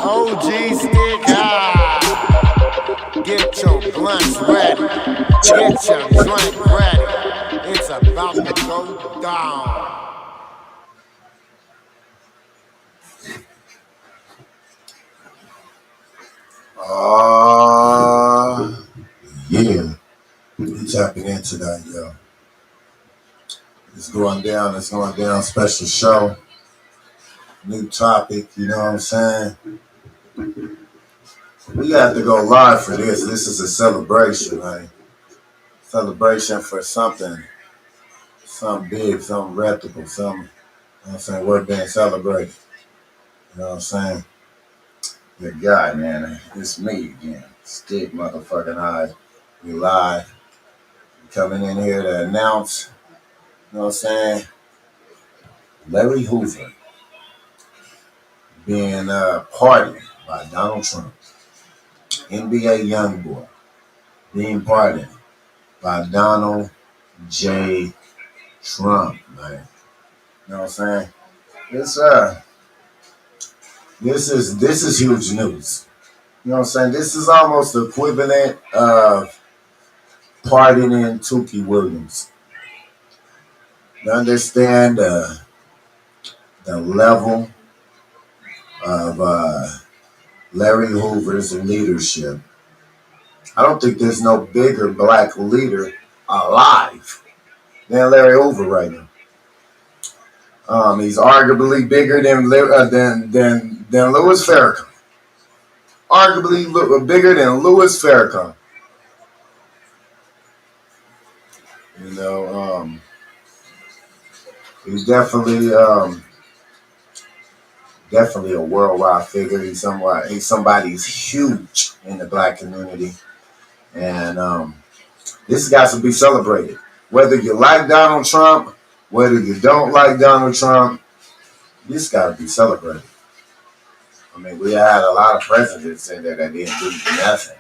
OG stick high. Get your blunts ready. Get your drink ready. It's about to go down. Yeah, we tapping into that, yo. It's going down. It's going down. Special show, new topic. You know what I'm saying? We have to go live for this. This is a celebration, man. Celebration for something big, something reputable, something. You know what I'm saying? We're being celebrated. You know what I'm saying? Good guy, man. It's me again. Stick motherfucking high. We live. Coming in here to announce. You know what I'm saying? Larry Hoover being pardoned by Donald Trump. NBA Youngboy being pardoned by Donald J. Trump, man. You know what I'm saying? It's this is huge news. You know what I'm saying? This is almost the equivalent of pardoning Tukey Williams. You understand the level of Larry Hoover's leadership. I don't think there's no bigger black leader alive than Larry Hoover right now. He's arguably bigger than Louis Farrakhan. Arguably bigger than Louis Farrakhan. You know, he's definitely a worldwide figure. He's somebody's huge in the black community, and this got to be celebrated. Whether you like Donald Trump, whether you don't like Donald Trump, this got to be celebrated. I mean, we had a lot of presidents in there that didn't do nothing.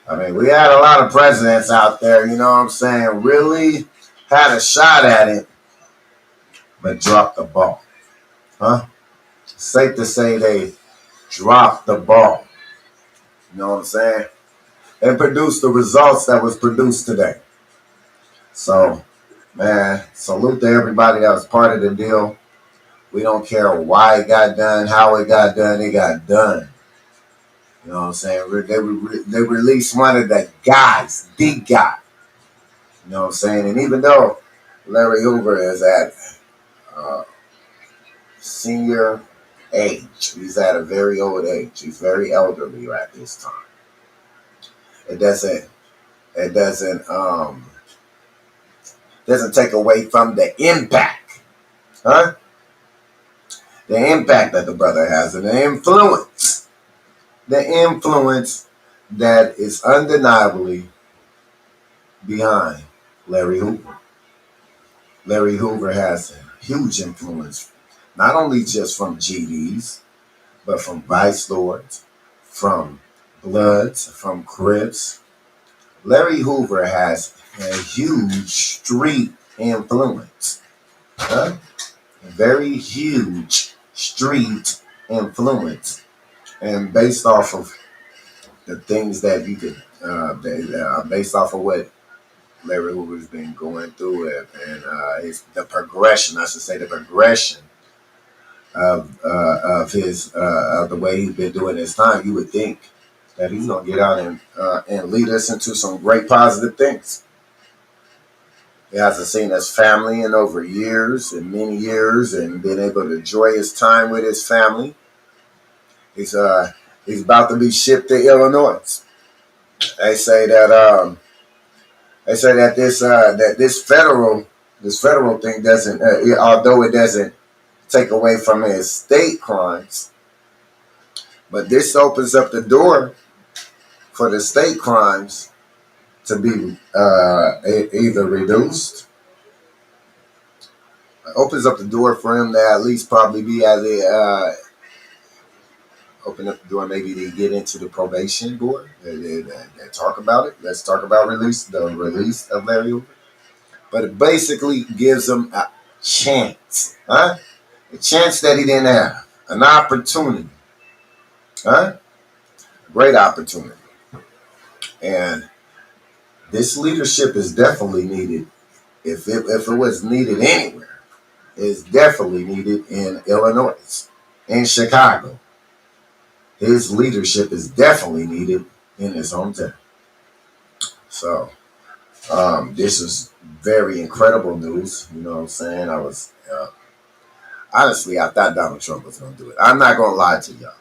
I mean, we had a lot of presidents out there, you know what I'm saying, really had a shot at it, but dropped the ball. Huh? Safe to say they dropped the ball. You know what I'm saying? And produced the results that was produced today. So, man, salute to everybody that was part of the deal. We don't care why it got done, how it got done, it got done. You know what I'm saying? They released one of the guys, the guy. You know what I'm saying? And even though Larry Hoover is at senior age, he's at a very old age. He's very elderly at this time. It doesn't take away from the impact, huh? The impact that the brother has and the influence that is undeniably behind Larry Hoover. Larry Hoover has a huge influence, not only just from GDs, but from Vice Lords, from Bloods, from Crips. Larry Hoover has a huge street influence. Huh? A very huge street influence. And based off of the things that you could, based off of what Larry Hoover's been going through and the progression, I should say, the progression of his of the way he's been doing his time, you would think that he's gonna get out and lead us into some great positive things. He hasn't seen his family in over years and many years, and been able to enjoy his time with his family. He's about to be shipped to Illinois. They say that this federal thing doesn't, although it doesn't take away from his state crimes, but this opens up the door for the state crimes to be either reduced. It opens up the door for him to at least probably be at the open up the door, maybe to get into the probation board. They talk about it. Let's talk about the release of Larry Hoover. But it basically gives him a chance, huh? A chance that he didn't have, an opportunity Huh? Great opportunity. And this leadership is definitely needed. If it was needed anywhere, it's definitely needed in Illinois, in Chicago. His leadership is definitely needed in his hometown. So this is very incredible news. You know what I'm saying? I was honestly, I thought Donald Trump was going to do it. I'm not going to lie to y'all.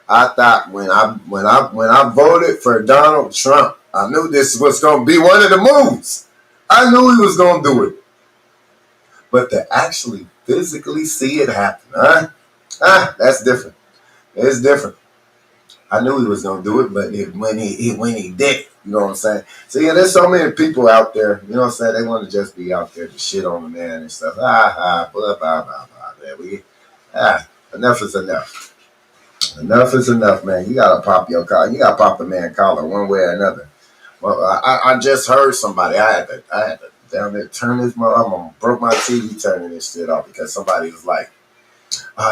I thought when I voted for Donald Trump, I knew this was going to be one of the moves. I knew he was going to do it. But to actually physically see it happen, that's different. It's different. I knew he was gonna do it, but when he did, you know what I'm saying? So yeah, there's so many people out there, you know what I'm saying? They want to just be out there to shit on the man and stuff. Blah blah blah blah. Man. Enough is enough. Enough is enough, man. You gotta pop your collar. You gotta pop the man collar one way or another. Well, I just heard somebody. I had to down there turn this. I broke my TV turning this shit off because somebody was like,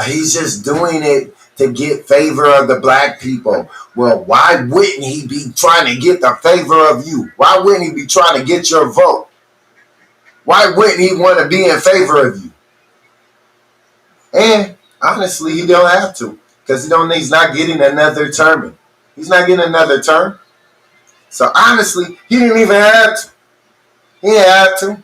he's just doing it to get favor of the black people. Well, why wouldn't he be trying to get the favor of you? Why wouldn't he be trying to get your vote? Why wouldn't he want to be in favor of you? And honestly, he don't have to because he's not getting another term. He's not getting another term. So honestly, he didn't even have to. He didn't have to.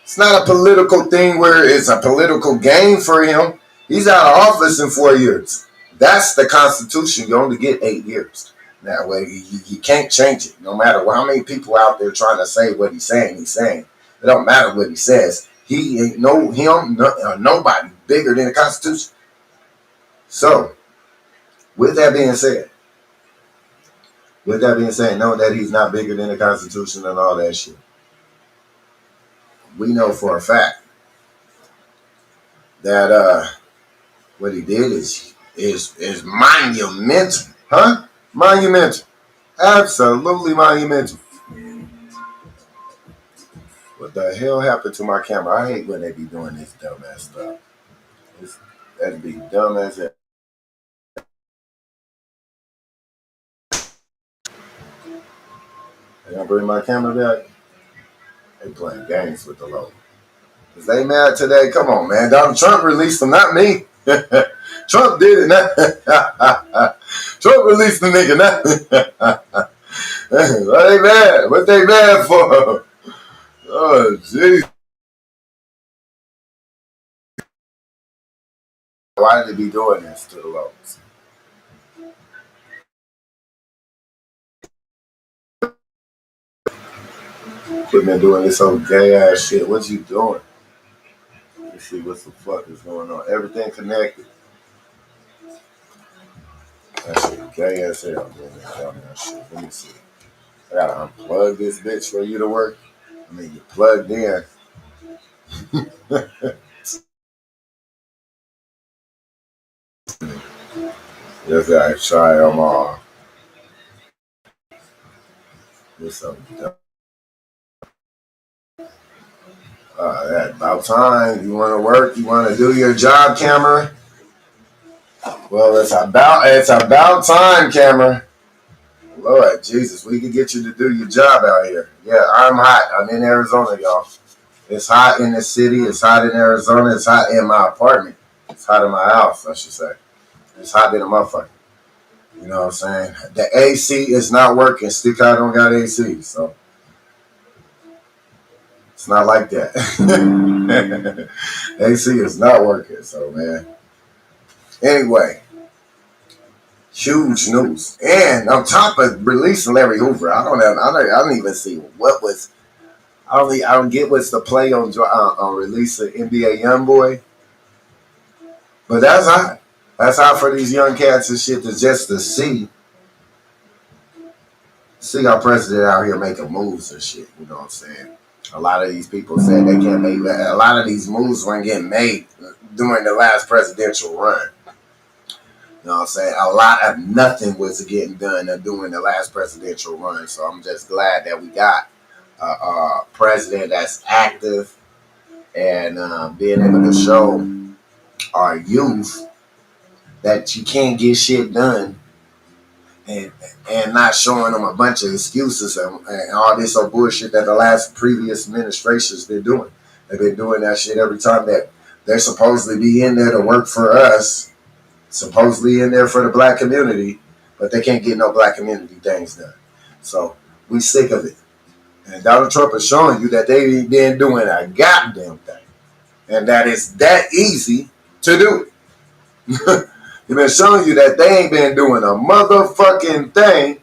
It's not a political thing where it's a political game for him. He's out of office in 4 years. That's the Constitution. You only get 8 years. That way, you can't change it. No matter how many people out there trying to say what he's saying, It don't matter what he says. He ain't nobody bigger than the Constitution. So, with that being said, know that he's not bigger than the Constitution and all that shit. We know for a fact that what he did is monumental, huh? Monumental, absolutely monumental. What the hell happened to my camera? I hate when they be doing this dumbass stuff. That'd be dumb as hell. They gonna bring my camera back? They playing games with the logo. Is they mad today? Come on, man. Donald Trump released them, not me. Trump did it, not Trump released the nigga, not why they mad? What they mad for? Oh, jeez. Why did they be doing this to the locals? Quit been doing this old gay ass shit. What you doing? Let's see what the fuck is going on. Everything connected. That shit gay as hell, man. That shit. Let me see. I gotta unplug this bitch for you to work. I mean, you plugged in. Just gotta try them all. This something. About time. You want to work? You want to do your job, camera? Well, it's about time, camera. Lord Jesus, we can get you to do your job out here. Yeah, I'm hot. I'm in Arizona, y'all. It's hot in the city. It's hot in Arizona. It's hot in my apartment. It's hot in my house, I should say. It's hot in a motherfucker. You know what I'm saying? The AC is not working. Stick out don't got AC, so it's not like that. AC is not working, so man. Anyway, huge news, and on top of releasing Larry Hoover, I don't even see what was. I don't get what's the play on releasing NBA Youngboy, but that's hot. That's hot for these young cats and shit to just to see our president out here making moves and shit. You know what I'm saying? A lot of these people said they can't make that. A lot of these moves weren't getting made during the last presidential run. You know what I'm saying? A lot of nothing was getting done during the last presidential run. So I'm just glad that we got a president that's active and being able to show our youth that you can't get shit done, and not showing them a bunch of excuses and all this old bullshit that the last previous administrations been doing. They've been doing that shit every time that they're supposedly be in there to work for us, supposedly in there for the black community, but they can't get no black community things done. So we sick of it. And Donald Trump is showing you that they ain't been doing a goddamn thing. And that it's that easy to do. They've been showing you that they ain't been doing a motherfucking thing.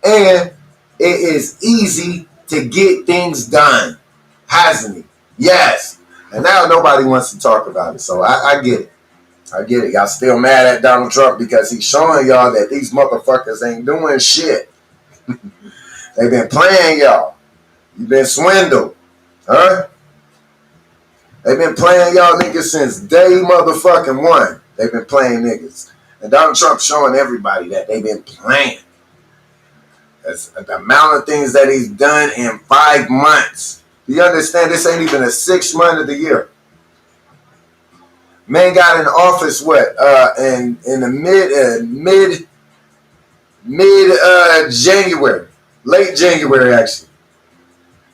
And it is easy to get things done. Hasn't it? Yes. And now nobody wants to talk about it. So I get it. I get it. Y'all still mad at Donald Trump because he's showing y'all that these motherfuckers ain't doing shit. They've been playing y'all. You've been swindled. Huh? They've been playing y'all niggas since day motherfucking one. They've been playing niggas. And Donald Trump showing everybody that they've been playing. That's the amount of things that he's done in 5 months. You understand? This ain't even a 6th month of the year. Man got in office in the mid January, late January actually.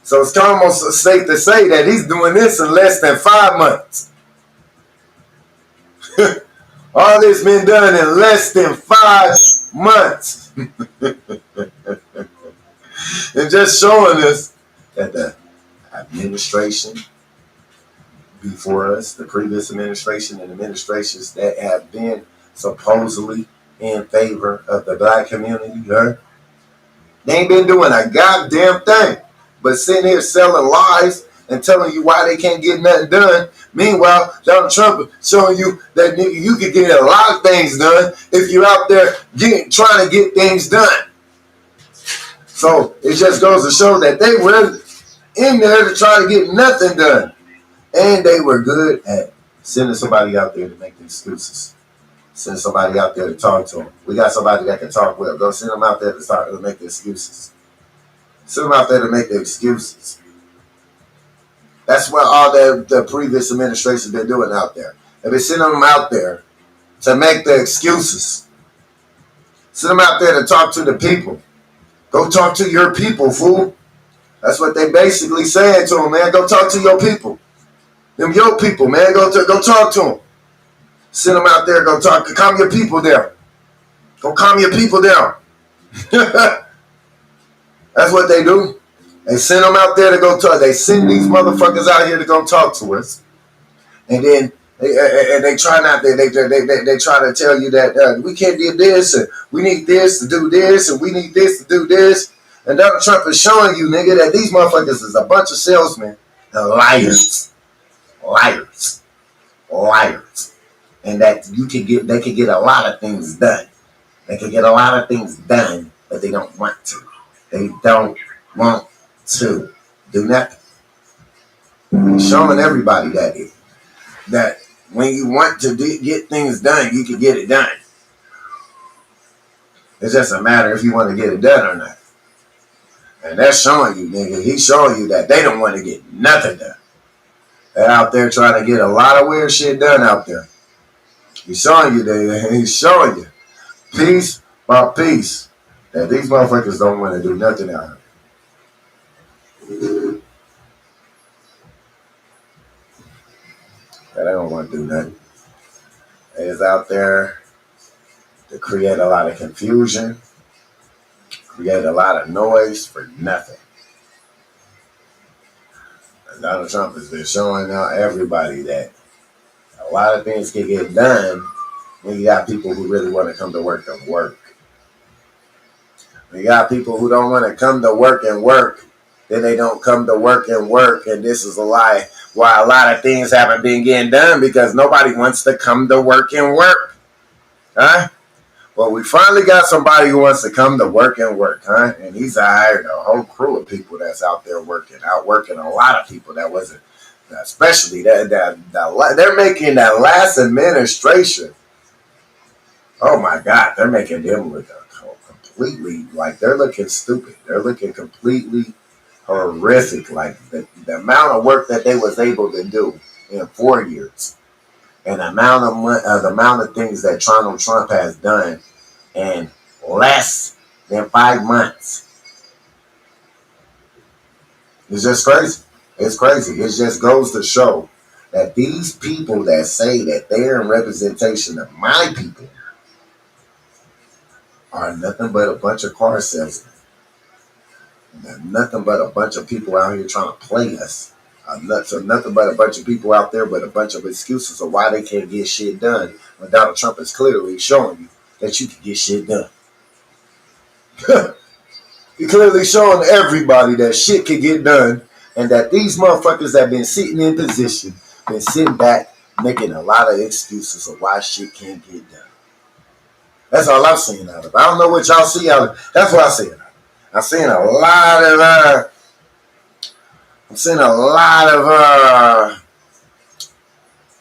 So it's almost safe to say that he's doing this in less than 5 months. All this been done in less than 5 months. And just showing us that the administration before us, the previous administration and administrations that have been supposedly in favor of the black community, they ain't been doing a goddamn thing but sitting here selling lies and telling you why they can't get nothing done. Meanwhile, Donald Trump is showing you that you can get a lot of things done if you're out there trying to get things done. So it just goes to show that they were in there to try to get nothing done. And they were good at sending somebody out there to make the excuses. Send somebody out there to talk to them. We got somebody that can talk well. Go send them out there to make the excuses. Send them out there to make the excuses. That's what all the previous administration been doing out there. They've been sending them out there to make the excuses. Send them out there to talk to the people. Go talk to your people, fool. That's what they basically saying to them, man. Go talk to your people. Them your people, man. Go talk to them. Send them out there. Go talk. Calm your people down. Go calm your people down. That's what they do. They send them out there to go talk. They send these motherfuckers out here to go talk to us, and then they try not. They try to tell you that we can't do this, and we need this to do this, and we need this to do this. And Donald Trump is showing you, nigga, that these motherfuckers is a bunch of salesmen and liars, and that they can get a lot of things done. They can get a lot of things done, but they don't want to. They don't want to do nothing. Showing everybody that when you want to get things done, you can get it done. It's just a matter if you want to get it done or not. And that's showing you, nigga. He's showing you that they don't want to get nothing done. They're out there trying to get a lot of weird shit done out there. He's showing you that. He's showing you piece by piece that these motherfuckers don't want to do nothing out here. They don't want to do nothing. They is out there to create a lot of confusion, create a lot of noise for nothing. And Donald Trump has been showing out everybody that a lot of things can get done when you got people who really want to come to work and work. When you got people who don't want to come to work and work, then they don't come to work and work. And this is a lie. Why a lot of things haven't been getting done because nobody wants to come to work and work. Huh? Well, we finally got somebody who wants to come to work and work, huh? And he's hired a whole crew of people that's out there outworking a lot of people that wasn't, especially that they're making that last administration. Oh my God, they're making them look completely, like they're looking stupid. They're looking completely horrific. Like the amount of work that they was able to do in 4 years. And the amount of things that Donald Trump has done in less than 5 months is just crazy. It's crazy. It just goes to show that these people that say that they're in representation of my people are nothing but a bunch of car salesmen. They're nothing but a bunch of people out here trying to play us. So nothing but a bunch of people out there with a bunch of excuses of why they can't get shit done. When Donald Trump is clearly showing you that you can get shit done. He's clearly showing everybody that shit can get done, and that these motherfuckers that been sitting in position, been sitting back, making a lot of excuses of why shit can't get done. That's all I'm seeing out of it. I don't know what y'all see out of it. That's what I see out of it. I'm seeing a lot of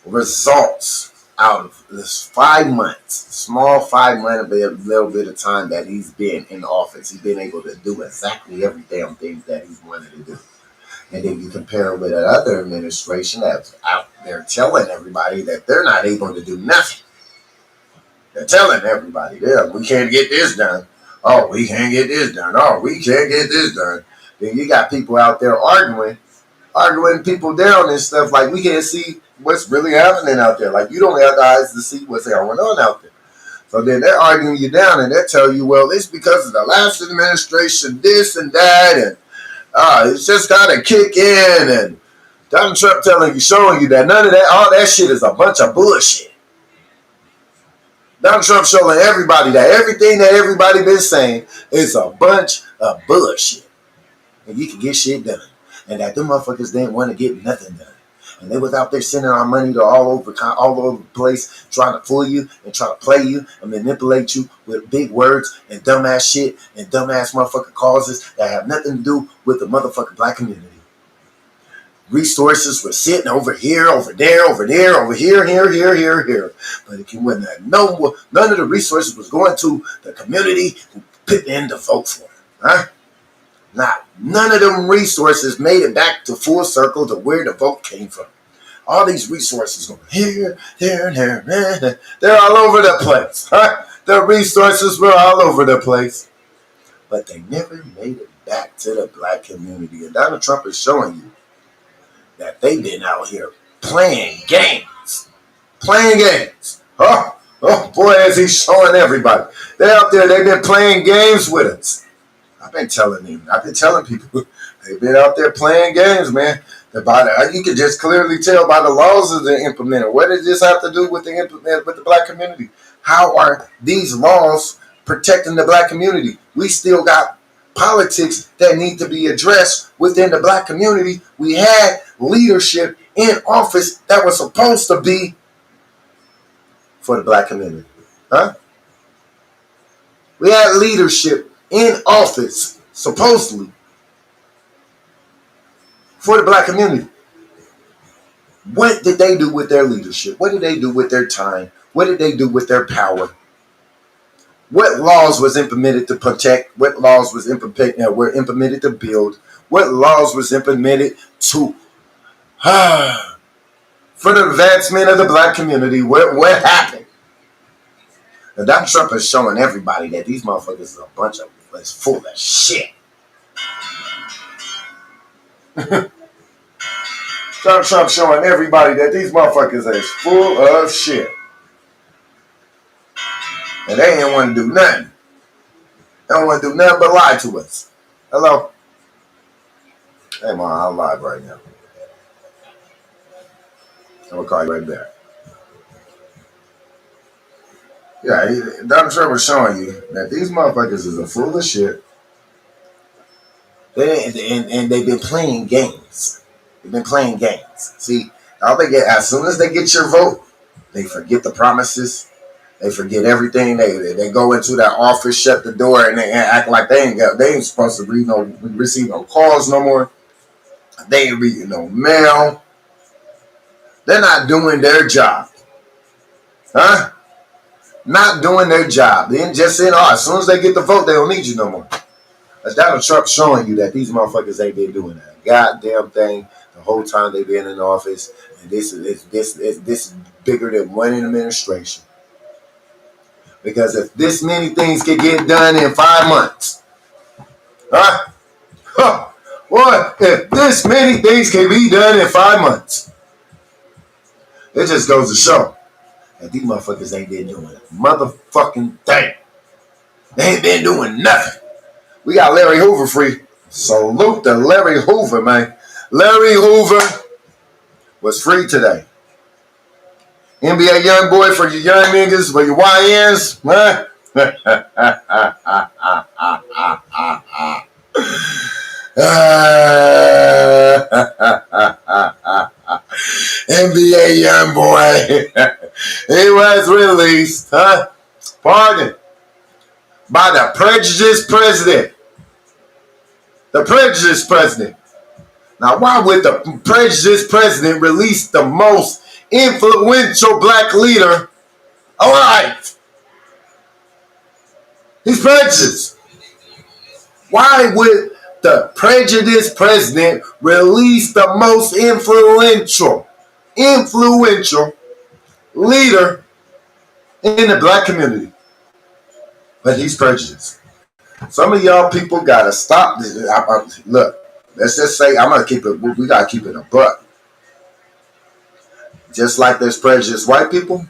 results out of this 5 months, small 5 month, little bit of time that he's been in office. He's been able to do exactly every damn thing that he's wanted to do. And then you compare it with another administration that's out there telling everybody that they're not able to do nothing. They're telling everybody, yeah, we can't get this done. Oh, we can't get this done. Oh, we can't get this done. Then you got people out there arguing people down and stuff like we can't see what's really happening out there. Like you don't have the eyes to see what's going on out there. So then they're arguing you down and they tell you, well, it's because of the last administration, this and that, and it's just got to kick in. And Donald Trump showing you that none of that, all that shit is a bunch of bullshit. Donald Trump showing everybody that everything that everybody been saying is a bunch of bullshit. And you can get shit done. And that them motherfuckers didn't want to get nothing done. And they was out there sending our money to all over the place, trying to fool you and trying to play you and manipulate you with big words and dumbass shit and dumbass motherfucking causes that have nothing to do with the motherfucking black community. Resources were sitting over here, over there, over there, over here. But it when none of the resources was going to the community who put in to vote for it. Huh? None of them resources made it back to full circle to where the vote came from. All these resources going here, there, and there. They're all over the place. Huh? The resources were all over the place. But they never made it back to the black community. And Donald Trump is showing you that they've been out here playing games. Oh boy, is he showing everybody. They're out there, they've been playing games with us. I've been telling people, they've been out there playing games, man. You can just clearly tell by the laws that they're implemented. What does this have to do with the black community? How are these laws protecting the black community? We still got politics that need to be addressed within the black community. We had leadership in office that was supposed to be for the black community. Huh? We had leadership in office, supposedly, for the black community. What did they do with their leadership? What did they do with their time? What did they do with their power? What laws was implemented to protect? What laws were implemented to build? What laws was implemented to for the advancement of the black community? What happened? And Donald Trump is showing everybody that these motherfuckers is a bunch of full of shit. Donald Trump showing everybody that these motherfuckers is full of shit. And they ain't want to do nothing. They don't want to do nothing but lie to us. Hello? Hey, man, I'm live right now. I'm going to call you right back. Yeah, Donald Trump was showing you that these motherfuckers is a full of shit. And they've been playing games. See, as soon as they get your vote, they forget the promises. They forget everything. They go into that office, shut the door, and they act like they ain't supposed to receive no calls no more. They ain't reading no mail. They're not doing their job. Huh? Not doing their job. Then just saying, as soon as they get the vote, they don't need you no more. That's Donald Trump showing you that these motherfuckers ain't been doing that goddamn thing the whole time they've been in office. And this is bigger than one administration. Because if this many things can get done in 5 months, huh? Huh. What? If this many things can be done in 5 months, it just goes to show that these motherfuckers ain't been doing a motherfucking thing. They ain't been doing nothing. We got Larry Hoover free. Salute to Larry Hoover, man. Larry Hoover was free today. NBA Youngboy for your young niggas, for your YNs, huh? NBA Youngboy. He was released, huh? Pardon. By the prejudiced president. The prejudiced president. Now, why would the prejudiced president release the most influential black leader alive? He's prejudiced. Why would the prejudiced president release the most influential leader in the black community? But he's prejudiced. Some of y'all people gotta stop this. Look, let's just say I'm gonna keep it. We gotta keep it a buck. Just like there's prejudiced white people,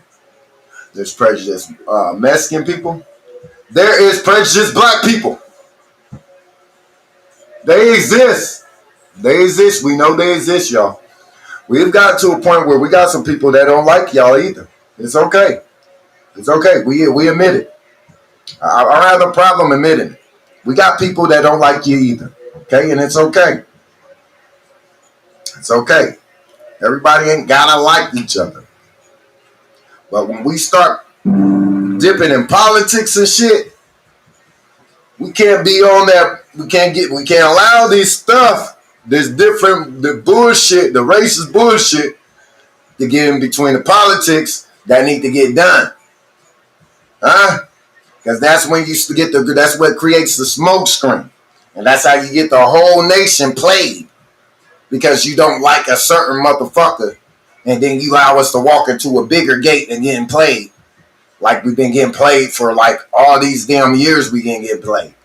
there's prejudiced Mexican people. There is prejudiced black people. They exist. They exist. We know they exist, y'all. We've got to a point where we got some people that don't like y'all either. It's okay. It's okay. We admit it. I don't have no problem admitting it. We got people that don't like you either. Okay? And it's okay. It's okay. Everybody ain't gotta like each other. But when we start dipping in politics and shit, we can't be on that. We can't allow this stuff, the bullshit, the racist bullshit, to get in between the politics that need to get done. Huh? Because that's when you get that's what creates the smoke screen. And that's how you get the whole nation played. Because you don't like a certain motherfucker, and then you allow us to walk into a bigger gate and getting played. Like we've been getting played for like all these damn years we didn't get played.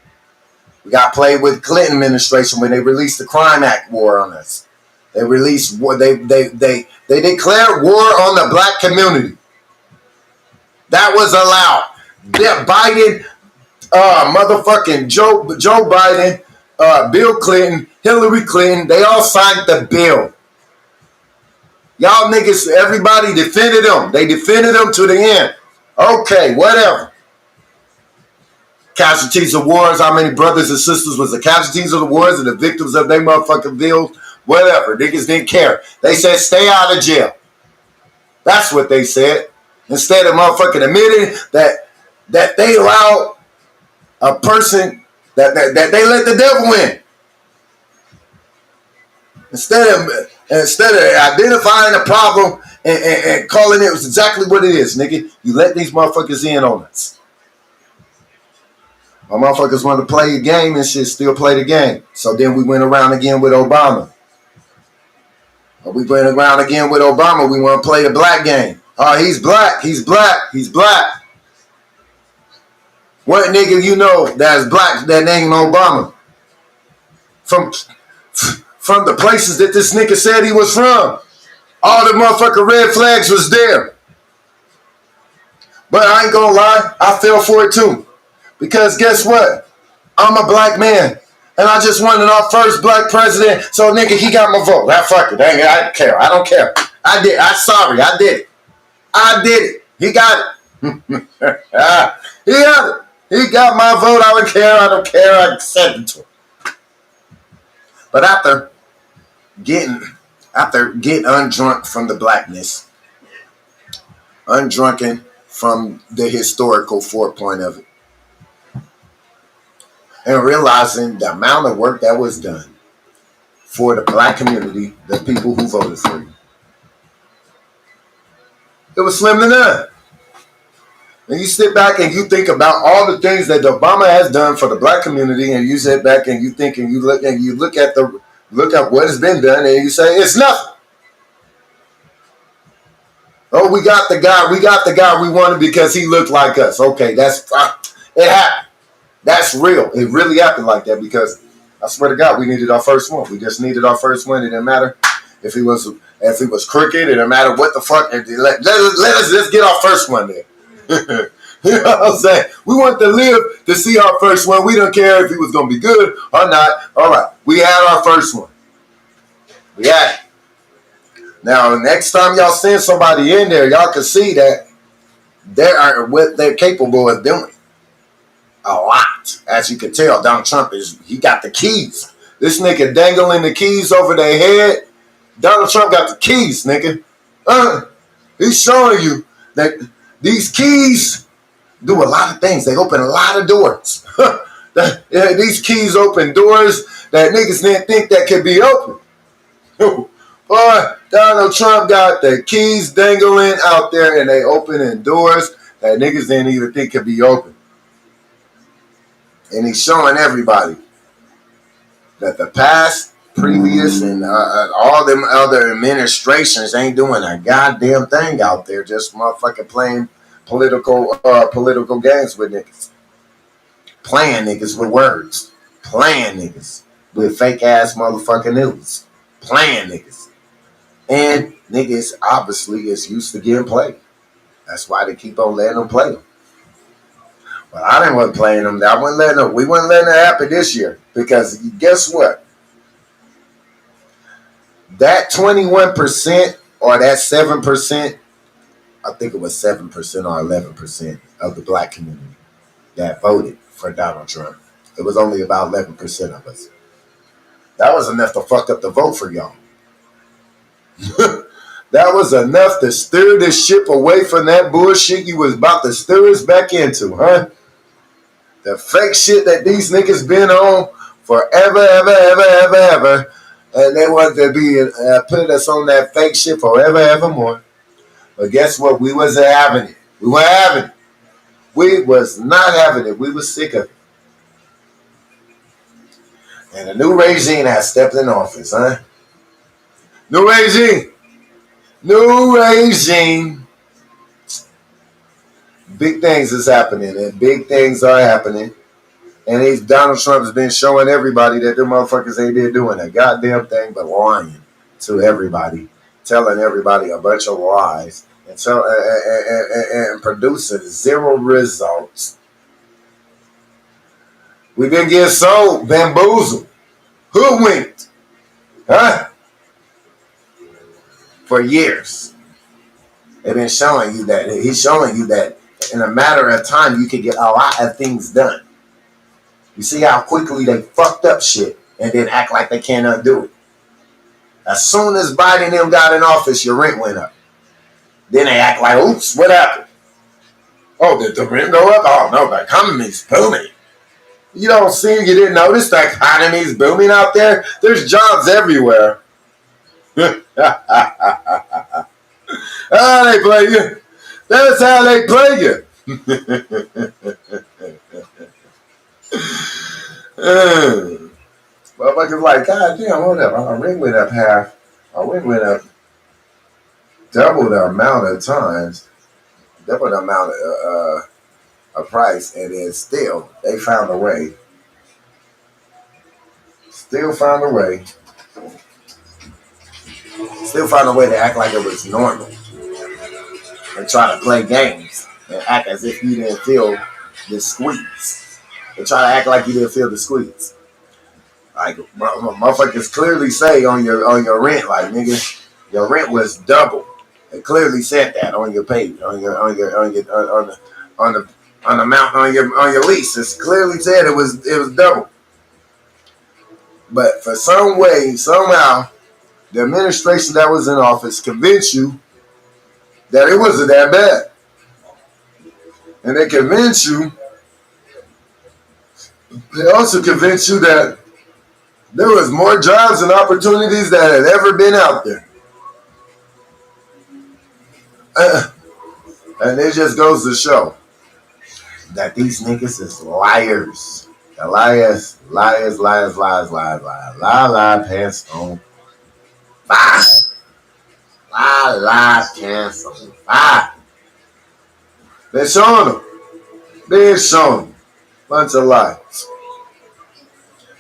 We got played with Clinton administration when they released the Crime Act war on us. They released war. They declared war on the black community. That was allowed. Biden, motherfucking Joe Biden, Bill Clinton, Hillary Clinton, they all signed the bill. Y'all niggas, everybody defended them. They defended them to the end. Okay, whatever. Casualties of wars, how many brothers and sisters was the casualties of the wars and the victims of their motherfucking bills? Whatever. Niggas didn't care. They said stay out of jail. That's what they said. Instead of motherfucking admitting that they allowed a person that they let the devil in. Instead of identifying the problem and calling it was exactly what it is, nigga, you let these motherfuckers in on us. My motherfuckers want to play a game and shit, still play the game. So then we went around again with Obama. We went around again with Obama. We want to play the black game. Oh, he's black. He's black. He's black. What nigga you know that's black that named Obama? From the places that this nigga said he was from. All the motherfucking red flags was there. But I ain't gonna lie, I fell for it too. Because guess what? I'm a black man. And I just wanted our first black president. So nigga, he got my vote. Fuck it. I don't care. I don't care. I did. I'm sorry. I did it. I did it. He got it. He got it. He got my vote. I don't care. I don't care. I accept it to him. But after getting undrunk from the blackness, undrunken from the historical forepoint of it, and realizing the amount of work that was done for the black community, the people who voted for you, it was slim to none. And you sit back and you think about all the things that Obama has done for the black community, and you sit back and you think and you look at what has been done, and you say it's nothing. Oh, we got the guy we wanted because he looked like us. Okay, that's it happened. That's real. It really happened like that because I swear to God, we needed our first one. We just needed our first one. It didn't matter if he was crooked. It didn't matter what the fuck. Let us just get our first one there. You know what I'm saying? We want to live to see our first one. We don't care if he was going to be good or not. All right, we had our first one. We had it. Now, next time y'all send somebody in there, y'all can see that what they're capable of doing. A lot. As you can tell, Donald Trump he got the keys. This nigga dangling the keys over their head. Donald Trump got the keys, nigga. He's showing you that these keys do a lot of things. They open a lot of doors. These keys open doors that niggas didn't think that could be open. Boy, Donald Trump got the keys dangling out there and they opening doors that niggas didn't even think could be open. And he's showing everybody that the past, previous, and all them other administrations ain't doing a goddamn thing out there. Just motherfucking playing political games with niggas. Playing niggas with words. Playing niggas with fake ass motherfucking news. Playing niggas. And niggas obviously is used to getting played. That's why they keep on letting them play them. But I didn't want playing them. We weren't letting it happen this year. Because guess what? That 21% or that 7%, I think it was 7% or 11% of the black community that voted for Donald Trump. It was only about 11% of us. That was enough to fuck up the vote for y'all. That was enough to steer this ship away from that bullshit you was about to steer us back into, huh? The fake shit that these niggas been on forever, ever. And they wanted to be put us on that fake shit forever, evermore. But guess what? We wasn't having it. We weren't having it. We was not having it. We was sick of it. And a new regime has stepped in office, huh? New regime. New regime. Big things is happening, and big things are happening. And Donald Trump has been showing everybody that them motherfuckers ain't there doing a goddamn thing but lying to everybody, telling everybody a bunch of lies, and producing zero results. We've been getting sold, bamboozled, hoodwinked, huh? For years. They've been showing you that. He's showing you that in a matter of time you can get a lot of things done. You see how quickly they fucked up shit and then act like they can't undo it. As soon as Biden and them got in office, your rent went up. Then they act like, oops, what happened? Oh, did the rent go up? Oh, no, the economy's booming. You don't see, you didn't notice the economy's booming out there? There's jobs everywhere. How they play you. That's how they play you. Motherfuckers like, God damn, hold up. Our rent went up half. Our rent went up double the amount of times, double the amount of price, and then still they found a way. Still found a way to act like it was normal and try to play games and act as if you didn't feel the squeeze. They try to act like you didn't feel the squeeze. Like motherfuckers clearly say on your rent, like nigga, your rent was double. They clearly said that on your page, on the amount on your lease. It's clearly said it was double. But for some way, somehow, the administration that was in office convinced you that it wasn't that bad. And they convinced you, they also convinced you that there was more jobs and opportunities that had ever been out there. And it just goes to show that these niggas is liars. Liars, liars, liars, liars, liars, liars, lie, lie, pants on fire. Lie, lie, pants on fire. Been showing them. Been showing them. Bunch of lies.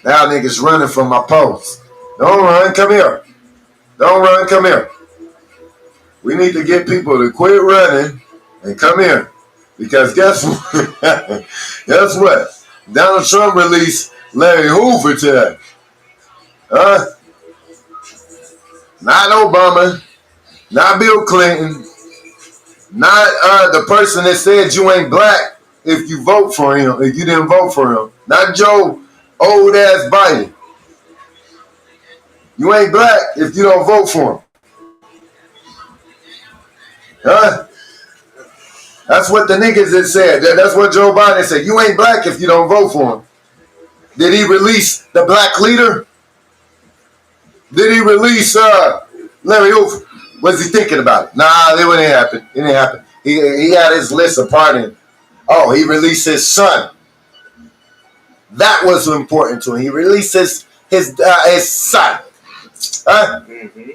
Now niggas running from my post. Don't run, come here. Don't run, come here. We need to get people to quit running and come here. Because guess what? Guess what? Donald Trump released Larry Hoover today. Huh? Not Obama. Not Bill Clinton. Not the person that said you ain't black if you vote for him, if you didn't vote for him. Not Joe old ass Biden. You ain't black if you don't vote for him. Huh? That's what the niggas had said. That's what Joe Biden said. You ain't black if you don't vote for him. Did he release the black leader? Did he release Larry Hoover? Was he thinking about it? Nah, it didn't happen. It didn't happen. He had his list of pardon. Oh, he released his son. That was important to him. He released his son. Huh? Mm-hmm.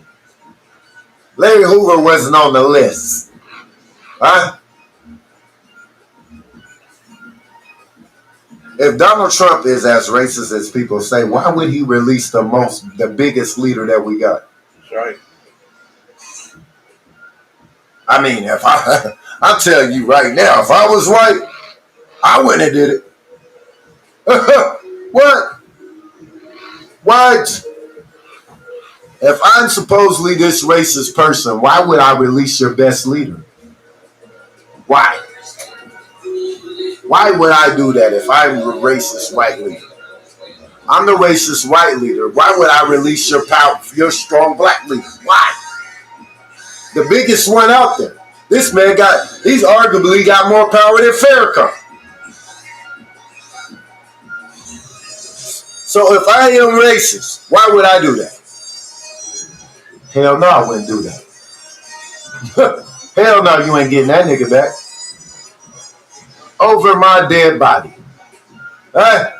Larry Hoover wasn't on the list. Huh? If Donald Trump is as racist as people say, why would he release the biggest leader that we got? That's right. I mean, if I'll tell you right now, if I was white, I wouldn't have did it. What? What? If I'm supposedly this racist person, why would I release your best leader? Why? Why would I do that if I'm the racist white leader? I'm the racist white leader. Why would I release your strong black leader? Why? The biggest one out there. This man he's arguably got more power than Farrakhan. So if I am racist, why would I do that? Hell no, I wouldn't do that. Hell no, you ain't getting that nigga back. Over my dead body. Right?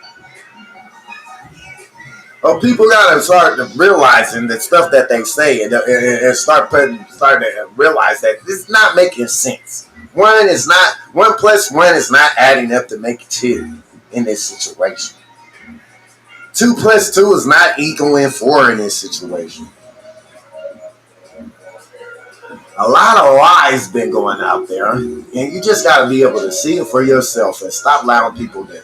Oh, people gotta start realizing the stuff that they say and start to realize that it's not making sense. 1 plus 1 is not adding up to make 2 in this situation. 2 plus 2 is not equaling 4 in this situation. A lot of lies been going out there, and you just got to be able to see it for yourself and stop allowing people to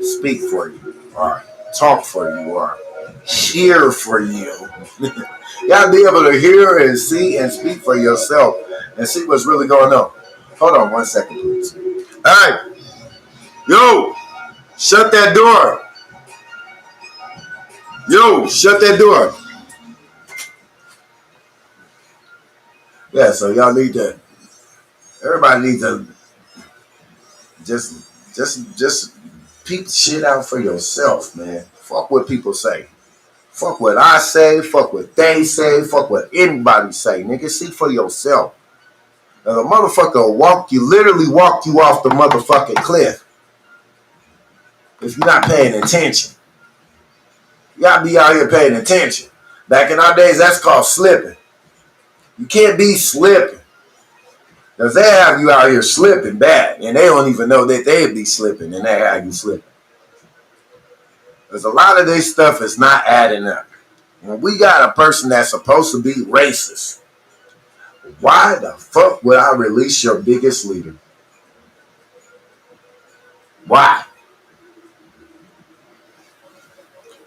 speak for you or talk for you or cheer for you. You got to be able to hear and see and speak for yourself and see what's really going on. Hold on 1 second, please. All right. Yo, shut that door. Yo, shut that door. Yeah, so y'all everybody needs to just peep shit out for yourself, man. Fuck what people say. Fuck what I say. Fuck what they say. Fuck what anybody say. Nigga, see for yourself. Now, the motherfucker literally walk you off the motherfucking cliff. If you're not paying attention. You gotta be out here paying attention. Back in our days, that's called slipping. You can't be slipping. Because they have you out here slipping bad. And they don't even know that they'd be slipping. And they have you slipping. Because a lot of this stuff is not adding up. When we got a person that's supposed to be racist, why the fuck would I release your biggest leader? Why?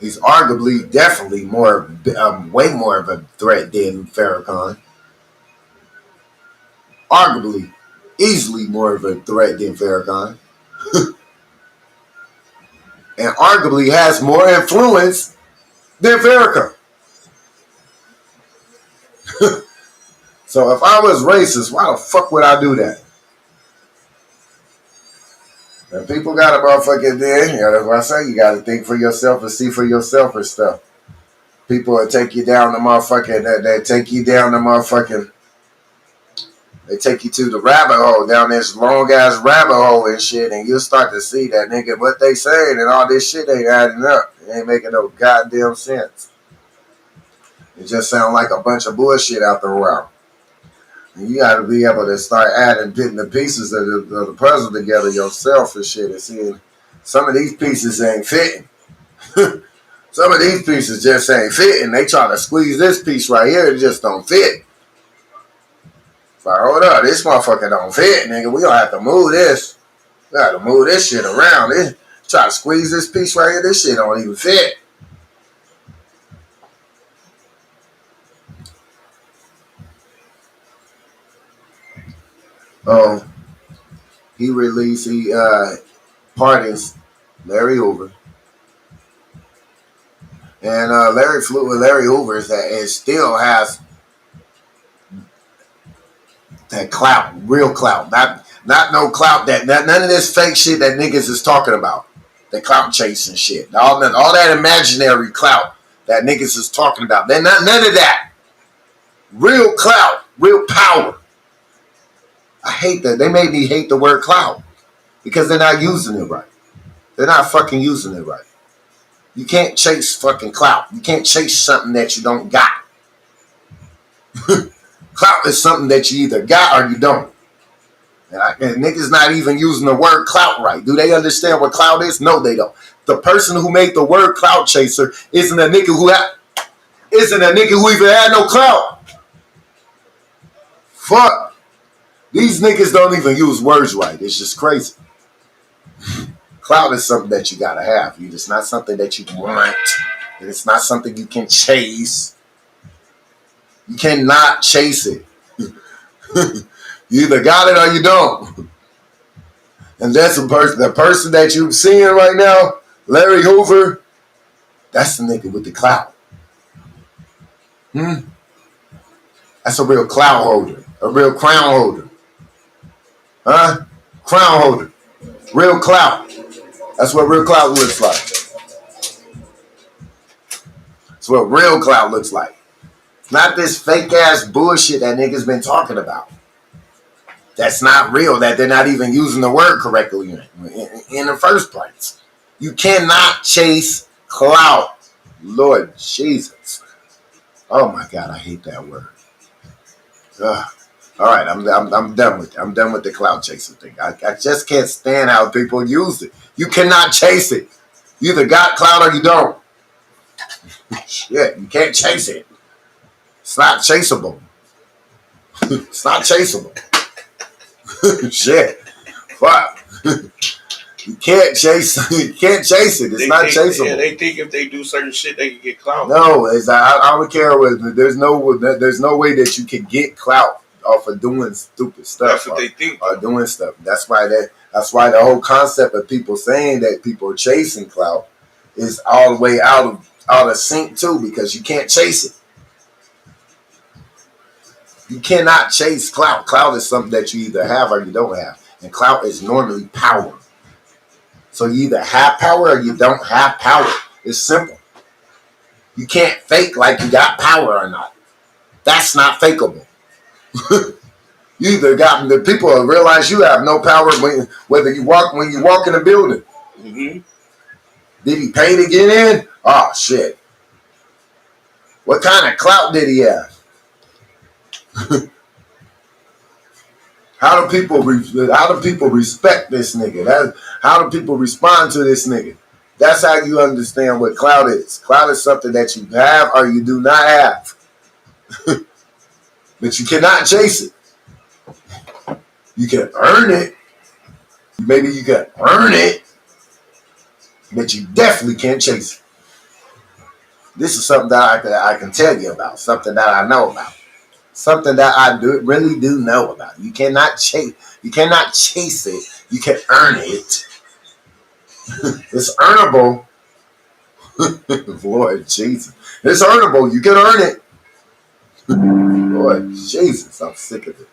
He's arguably, definitely way more of a threat than Farrakhan. Arguably, easily more of a threat than Farrakhan. And arguably has more influence than Farrakhan. So if I was racist, why the fuck would I do that? And people got a motherfucking thing. That's what I say. You got to think for yourself and see for yourself and stuff. People will take you down the motherfucking. They take you down the motherfucking They take you to the rabbit hole, down this long ass rabbit hole and shit, and you'll start to see that nigga what they saying and all this shit ain't adding up. It ain't making no goddamn sense. It just sounds like a bunch of bullshit out there around. And you got to be able to start adding, putting the pieces of the puzzle together yourself and shit, and seeing some of these pieces ain't fitting. Some of these pieces just ain't fitting. They try to squeeze this piece right here, it just don't fit. It's like, hold up, this motherfucker don't fit, nigga. We gonna have to move this. We gotta move this shit around. Try to squeeze this piece right here, this shit don't even fit. Oh, he pardons Larry Hoover. And Larry flew with Larry Hoover and still has that clout, real clout. Not no clout, none of this fake shit that niggas is talking about. The clout chasing shit. All that imaginary clout that niggas is talking about. They're not none of that. Real clout, real power. I hate that. They made me hate the word clout because they're not using it right. They're not fucking using it right. You can't chase fucking clout. You can't chase something that you don't got. Clout is something that you either got or you don't. And niggas not even using the word clout right. Do they understand what clout is? No, they don't. The person who made the word clout chaser isn't a nigga who even had no clout. Fuck. These niggas don't even use words right. It's just crazy. Clout is something that you gotta have. It's not something that you want. It's not something you can chase. You cannot chase it. You either got it or you don't. And that's the person that you're seeing right now, Larry Hoover, that's the nigga with the clout. That's a real clout holder. A real crown holder. Huh? Crown holder. Real clout. That's what real clout looks like. That's what real clout looks like. Not this fake ass bullshit that niggas been talking about. That's not real, that they're not even using the word correctly in the first place. You cannot chase clout. Lord Jesus. Oh my God, I hate that word. Ugh. All right, I'm done with it. I'm done with the clout chasing thing. I just can't stand how people use it. You cannot chase it. You either got clout or you don't. Shit, you can't chase it. It's not chaseable. It's not chaseable. Shit. Fuck. You can't chase it. It's not chaseable. Yeah, they think if they do certain shit, they can get clout. No, I don't care what. There's no way that you can get clout off of doing stupid stuff. That's what they think. Or doing stuff. That's why the whole concept of people saying that people are chasing clout is all the way out of sync too, because you can't chase it. You cannot chase clout. Clout is something that you either have or you don't have. And clout is normally power. So you either have power or you don't have power. It's simple. You can't fake like you got power or not. That's not fakeable. You either got the people realize you have no power when you walk in the building. Mm-hmm. Did he pay to get in? Oh shit. What kind of clout did he have? How do people respect this nigga? How do people respond to this nigga? That's how you understand what clout is. Clout is something that you have or you do not have. But you cannot chase it. You can earn it. Maybe you can earn it. But you definitely can't chase it. This is something that I can tell you about. Something that I know about. Something that I really do know about. You cannot chase it. You can earn it. It's earnable. Lord Jesus. It's earnable. You can earn it. Lord Jesus. I'm sick of it.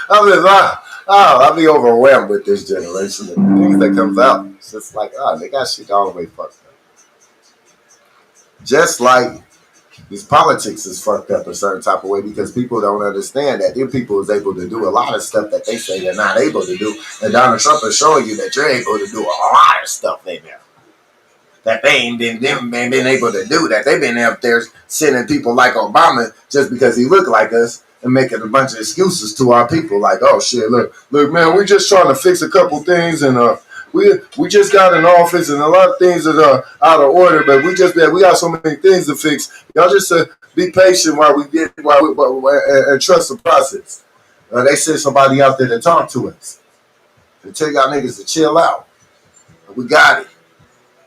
I'll be overwhelmed with this generation. The things that comes out. It's just like, they got shit all the way fucked up. Just like These politics is fucked up a certain type of way because people don't understand that them people is able to do a lot of stuff that they say they're not able to do. And Donald Trump is showing you that you're able to do a lot of stuff in there that they ain't been able to do. That they've been up there sending people like Obama just because he looked like us and making a bunch of excuses to our people. Like, oh shit, look, man, we're just trying to fix a couple things and we just got in office and a lot of things are out of order, but we got so many things to fix. Y'all just be patient while we and trust the process. They sent somebody out there to talk to us and tell y'all niggas to chill out. We got it.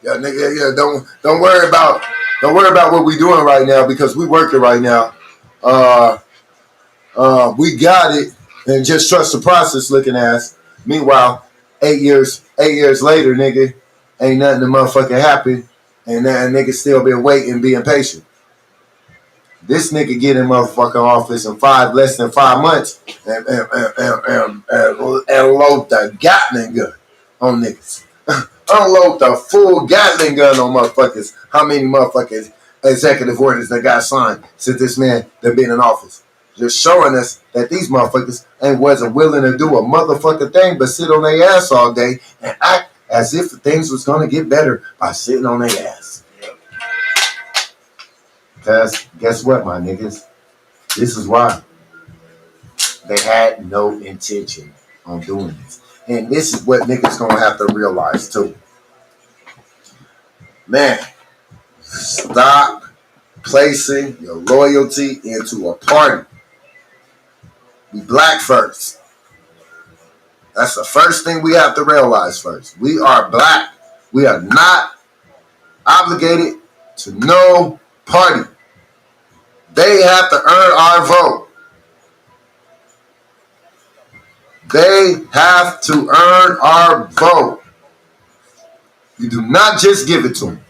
Yeah, nigga, don't worry about what we doing right now because we working right now. We got it, and just trust the process. Looking ass. Meanwhile, 8 years later, nigga, ain't nothing to motherfucking happen, and that nigga still been waiting, being patient. This nigga get in motherfucking office in less than 5 months, and load the Gatling gun on niggas. Unload the full Gatling gun on motherfuckers. How many motherfuckers executive orders that got signed since this man that been in office? Just showing us that these motherfuckers wasn't willing to do a motherfucking thing but sit on their ass all day and act as if things was gonna get better by sitting on their ass. Cause guess what, my niggas? This is why they had no intention on doing this. And this is what niggas gonna have to realize too. Man, stop placing your loyalty into a party. Be black first. That's the first thing we have to realize first. We are black. We are not obligated to no party. They have to earn our vote. They have to earn our vote. You do not just give it to them.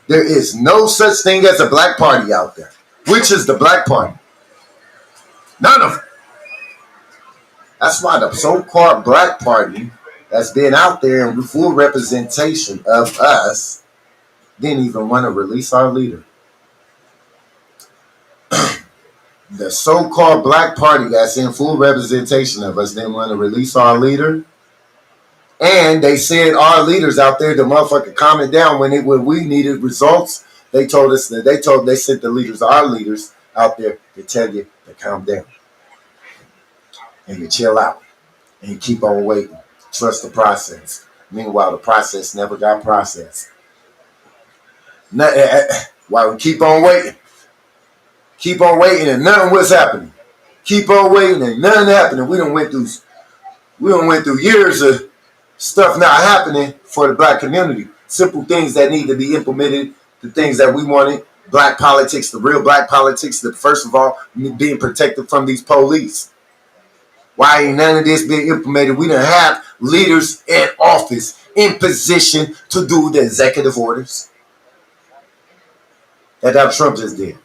There is no such thing as a black party out there. Which is the black party? None of them. That's why the so-called black party that's been out there in full representation of us didn't even want to release our leader. The so-called black party that's in full representation of us didn't want to release our leader. And they said our leaders out there to motherfucking calm it down when we needed results. They told us that they sent the leaders, our leaders out there to tell you to calm down and to chill out and keep on waiting. Trust the process. Meanwhile, the process never got processed. While we keep on waiting and nothing was happening. Keep on waiting and nothing happening. We done went through years of stuff not happening for the black community. Simple things that need to be implemented, the things that we wanted, black politics, the real black politics, that first of all, being protected from these police. Why ain't none of this being implemented? We done have leaders in office, in position to do the executive orders that Donald Trump just did.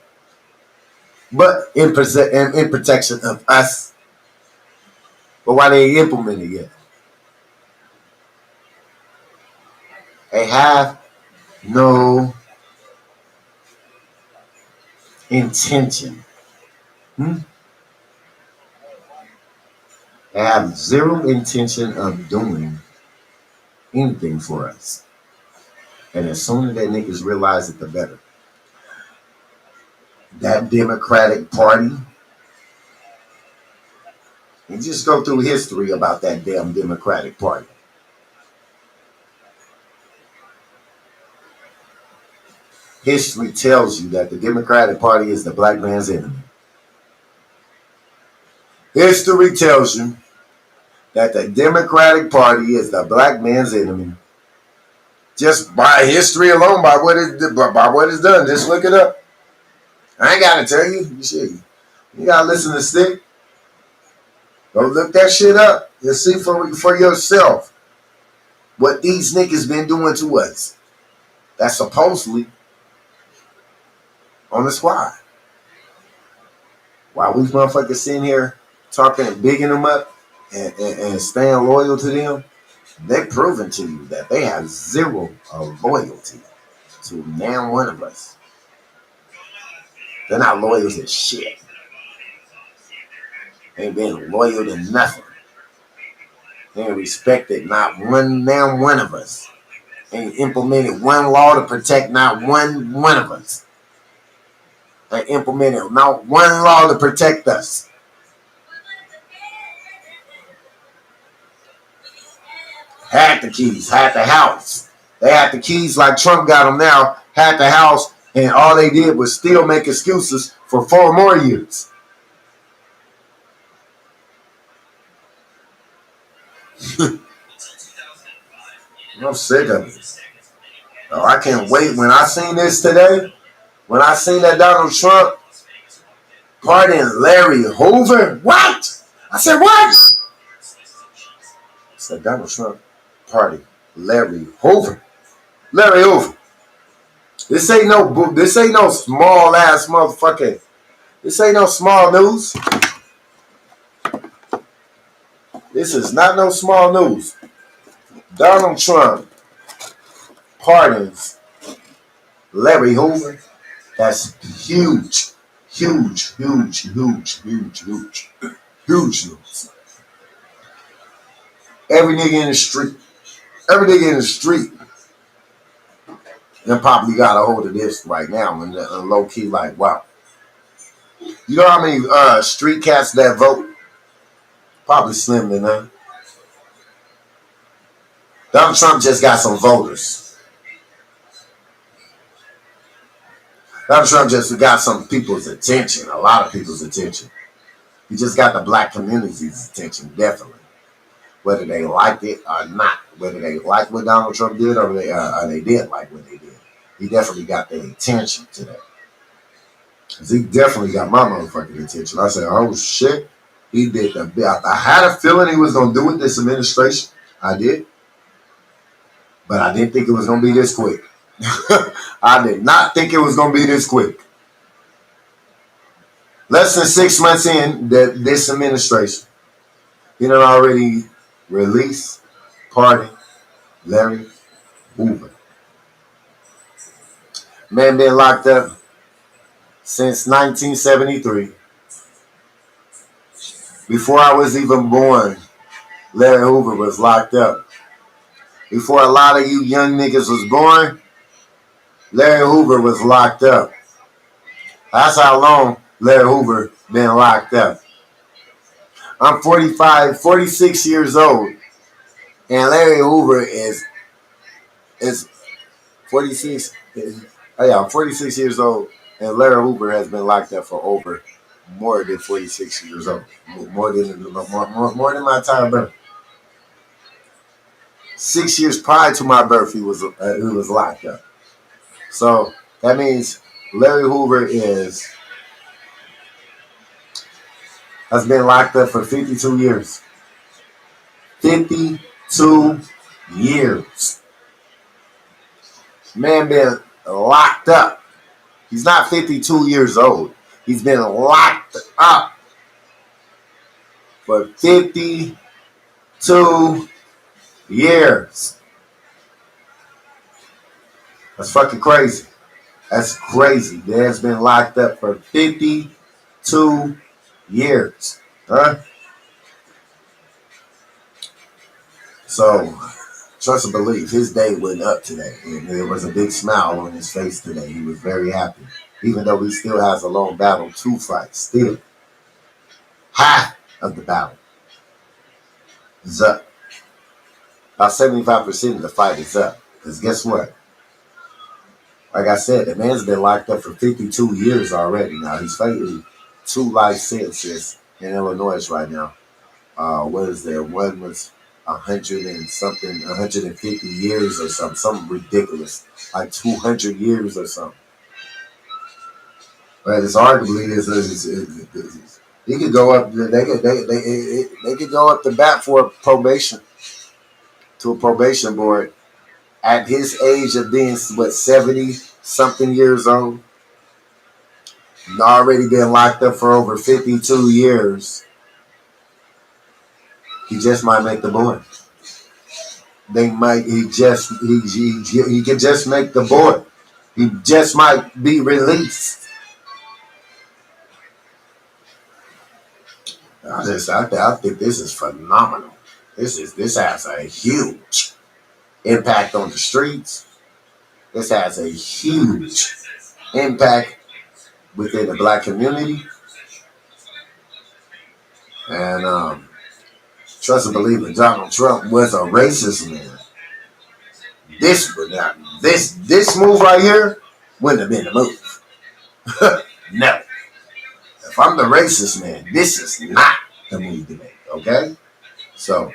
But in protection of us. But why they ain't implemented yet? They have no intention. They have zero intention of doing anything for us. And as soon as that niggas realize it, the better. That Democratic Party, and just go through history about that damn Democratic Party. History tells you that the Democratic Party is the black man's enemy. History tells you that the Democratic Party is the black man's enemy. Just by history alone, by what it's done. Just look it up. I ain't gotta tell you. Shit. You gotta listen to Stick. Go look that shit up. You'll see for yourself what these niggas been doing to us. That's supposedly on the squad. While we motherfuckers sitting here talking and bigging them up and staying loyal to them, they're proving to you that they have zero loyalty to man one of us. They're not loyal to shit. Ain't been loyal to nothing. They ain't respected not one of us. Ain't implemented one law to protect not one of us. They implemented not one law to protect us. Had the keys, had the house. They had the keys like Trump got them now, had the house, and all they did was still make excuses for 4 more years. I'm sick of it. Oh, I can't wait. When I seen this today, when I seen that Donald Trump pardon Larry Hoover, what? I said, what? I said, Donald Trump pardon Larry Hoover. Larry Hoover. This ain't no small ass motherfucker. This ain't no small news. This is not no small news. Donald Trump pardons Larry Hoover. That's huge. Huge, huge, huge, huge, huge. Huge news. Every nigga in the street, and probably got a hold of this right now and low key like, wow. You know how many street cats that vote? Probably slim to none. Donald Trump just got some voters. Donald Trump just got some people's attention, a lot of people's attention. He just got the black community's attention, definitely. Whether they liked it or not, whether they liked what Donald Trump did or they didn't like what they did. He definitely got their attention today. Because he definitely got my motherfucking attention. I said, oh shit, he did the bit. I had a feeling he was going to do it this administration. I did. But I didn't think it was going to be this quick. I did not think it was going to be this quick. Less than 6 months in this administration, he done already released, pardoned Larry Hoover. Man been locked up since 1973. Before I was even born, Larry Hoover was locked up. Before a lot of you young niggas was born, Larry Hoover was locked up. That's how long Larry Hoover been locked up. I'm 46 years old, and Larry Hoover is 46. I'm 46 years old, and Larry Hoover has been locked up for more than 46 years old. More than my entire birth. 6 years prior to my birth, he was locked up. So that means Larry Hoover has been locked up for 52 years. 52 years. Man been locked up. He's not 52 years old. He's been locked up for 52 years. That's fucking crazy. That's crazy. Man's been locked up for 52 years. Huh? So, trust and believe, his day went up today. And there was a big smile on his face today. He was very happy. Even though he still has a long battle to fight. Still, half of the battle is up. About 75% of the fight is up. Because guess what? Like I said, the man's been locked up for 52 years already. Now, he's fighting 2 life sentences in Illinois right now. What is there? One was 150 years or something ridiculous, like 200 years or something. But it's arguably he could go up. They could go up the bat for probation to a probation board at his age of being 70 something years old. Already been locked up for over 52 years. He just might make the board. He can just make the board. He just might be released. I think this is phenomenal. This has a huge impact on the streets. This has a huge impact within the black community. And trust and believe it, Donald Trump was a racist man. This move right here wouldn't have been the move. No. If I'm the racist man, this is not the move to make. Okay? So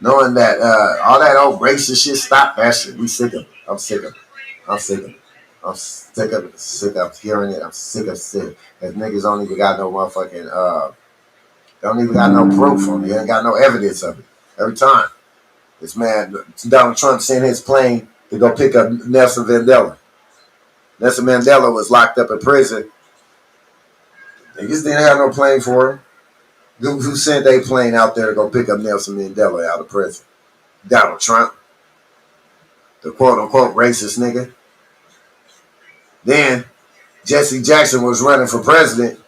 knowing that all that old racist shit, stop that shit. We sick of it. I'm sick of it. I'm sick of it. I'm sick of it. Sick of hearing it. I'm sick of it. Cause niggas don't even got no motherfucking don't even got no proof on it. They ain't got no evidence of it. Every time. This man, Donald Trump sent his plane to go pick up Nelson Mandela. Nelson Mandela was locked up in prison. Niggas didn't have no plane for him. Who sent a plane out there to go pick up Nelson Mandela out of prison? Donald Trump. The quote-unquote racist nigga. Then, Jesse Jackson was running for president.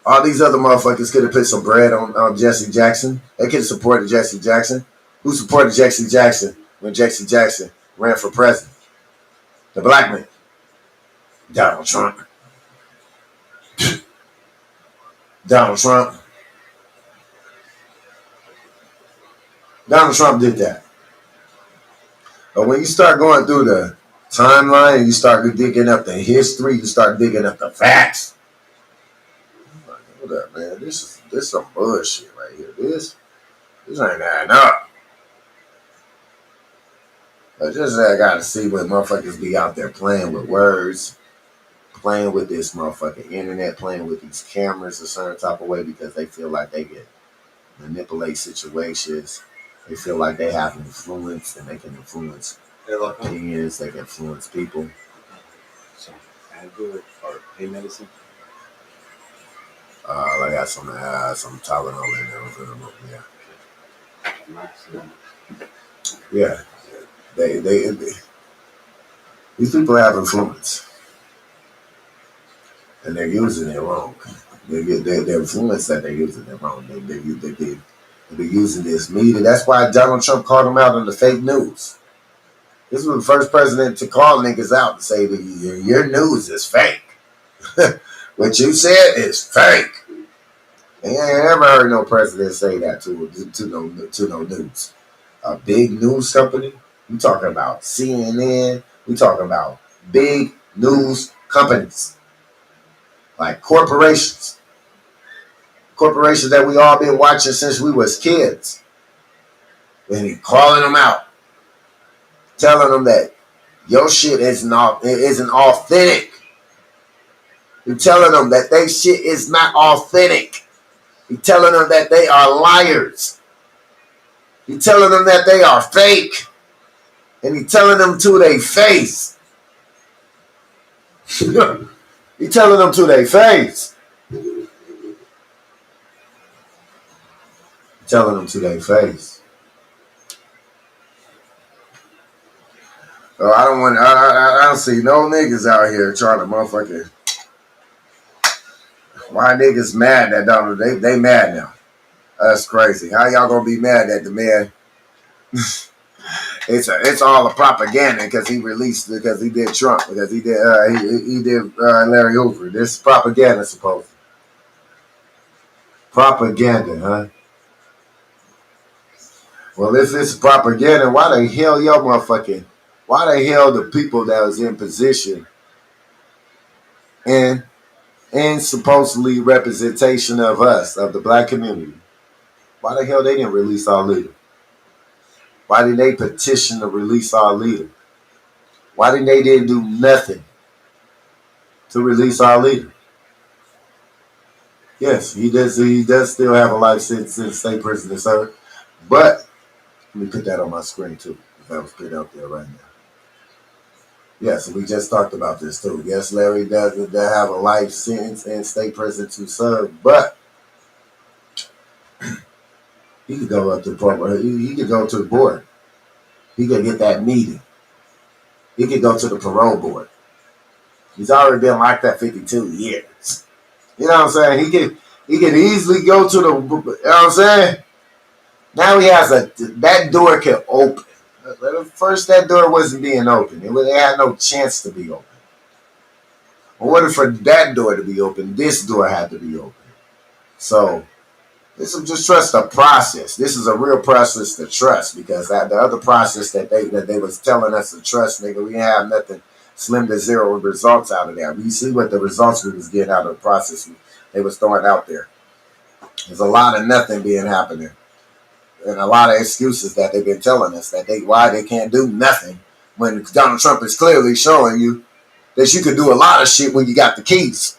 All these other motherfuckers could have put some bread on Jesse Jackson. They could have supported Jesse Jackson. Who supported Jesse Jackson when Jesse Jackson ran for president? The black man. Donald Trump. Donald Trump. Donald Trump did that. But when you start going through the timeline and you start digging up the history, you start digging up the facts. Hold up, man. This some bullshit right here. This ain't adding up. But just I gotta see what motherfuckers be out there playing with words, playing with this motherfucking internet, playing with these cameras a certain type of way because they feel like they can manipulate situations. They feel like they have influence and they can influence opinions, they can influence people. So, Advil or pain medicine? I got some Tylenol in there. Yeah. They these people have influence. And they're using it wrong. Their influence that they're using it wrong. They're using this media. That's why Donald Trump called them out on the fake news. This was the first president to call niggas out and say that your news is fake. What you said is fake. And I ain't never heard no president say that to no news. A big news company. We talking about CNN. We talking about big news companies. Like corporations. Corporations that we all been watching since we was kids. And he calling them out. Telling them that your shit isn't authentic. You're telling them that they shit is not authentic. You're telling them that they are liars. You're telling them that they are fake. And you're telling them to their face. You're telling them to their face. Telling them to their face. So I don't see no niggas out here trying to motherfucking. Why niggas mad that Donald? They mad now. That's crazy. How y'all gonna be mad at the man? It's all a propaganda because he did Trump, because he did Larry Hoover. This is propaganda, supposed. Propaganda, huh? Well, if it's propaganda, why the hell the people that was in position and supposedly representation of us, of the black community, why the hell they didn't release our leader? Why didn't they petition to release our leader? Why didn't they do nothing to release our leader? Yes, he does still have a life sentence in state prison to serve. But let me put that on my screen too. That was put out there right now. Yes, we just talked about this too. Yes, Larry does have a life sentence in state prison to serve, but he could go up to he could go to the board. He could get that meeting. He could go to the parole board. He's already been locked up 52 years. You know what I'm saying? He can easily go to the, you know what I'm saying? Now he has that door can open. At first, that door wasn't being open. It had no chance to be open. In order for that door to be open, this door had to be open. So this is just trust the process. This is a real process to trust because the other process that they was telling us to trust, nigga, we have nothing slim to zero results out of that. We see what the results we was getting out of the process they was throwing out there. There's a lot of nothing being happening. And a lot of excuses that they've been telling us that why they can't do nothing when Donald Trump is clearly showing you that you could do a lot of shit when you got the keys.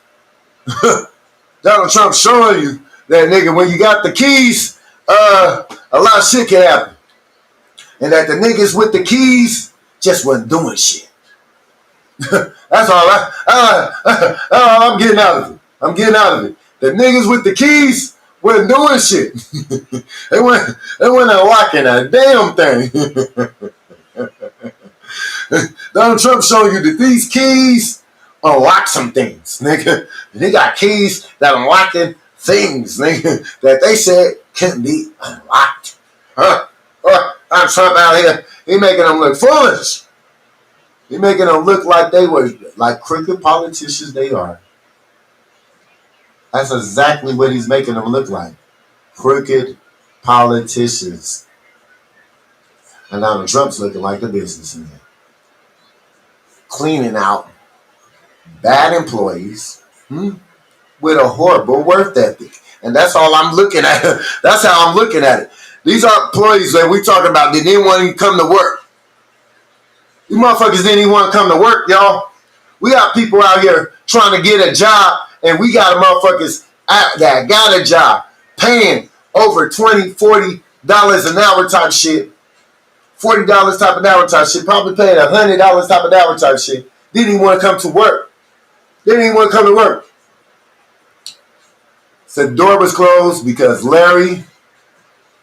Donald Trump showing you that, nigga, when you got the keys, a lot of shit can happen. And that the niggas with the keys just wasn't doing shit. That's all I'm getting out of it. I'm getting out of it. The niggas with the keys wasn't doing shit. they weren't unlocking a damn thing. Donald Trump showing you that these keys unlock some things, nigga. They got keys that unlocking things, nigga, that they said couldn't be unlocked. Huh? I'm Trump out here. He making them look foolish. He making them look like they were like crooked politicians they are. That's exactly what he's making them look like. Crooked politicians. And Donald Trump's looking like the businessman. Cleaning out bad employees with a horrible work ethic. And that's all I'm looking at. That's how I'm looking at it. These are employees that we talking about that didn't want to come to work. You motherfuckers didn't even want to come to work, y'all. We got people out here trying to get a job, and we got motherfuckers out that got a job paying over $20, $40 an hour type shit. $40 type of hour type shit. Probably paying $100 type of hour type shit. Didn't even want to come to work. Didn't even want to come to work. So the door was closed because Larry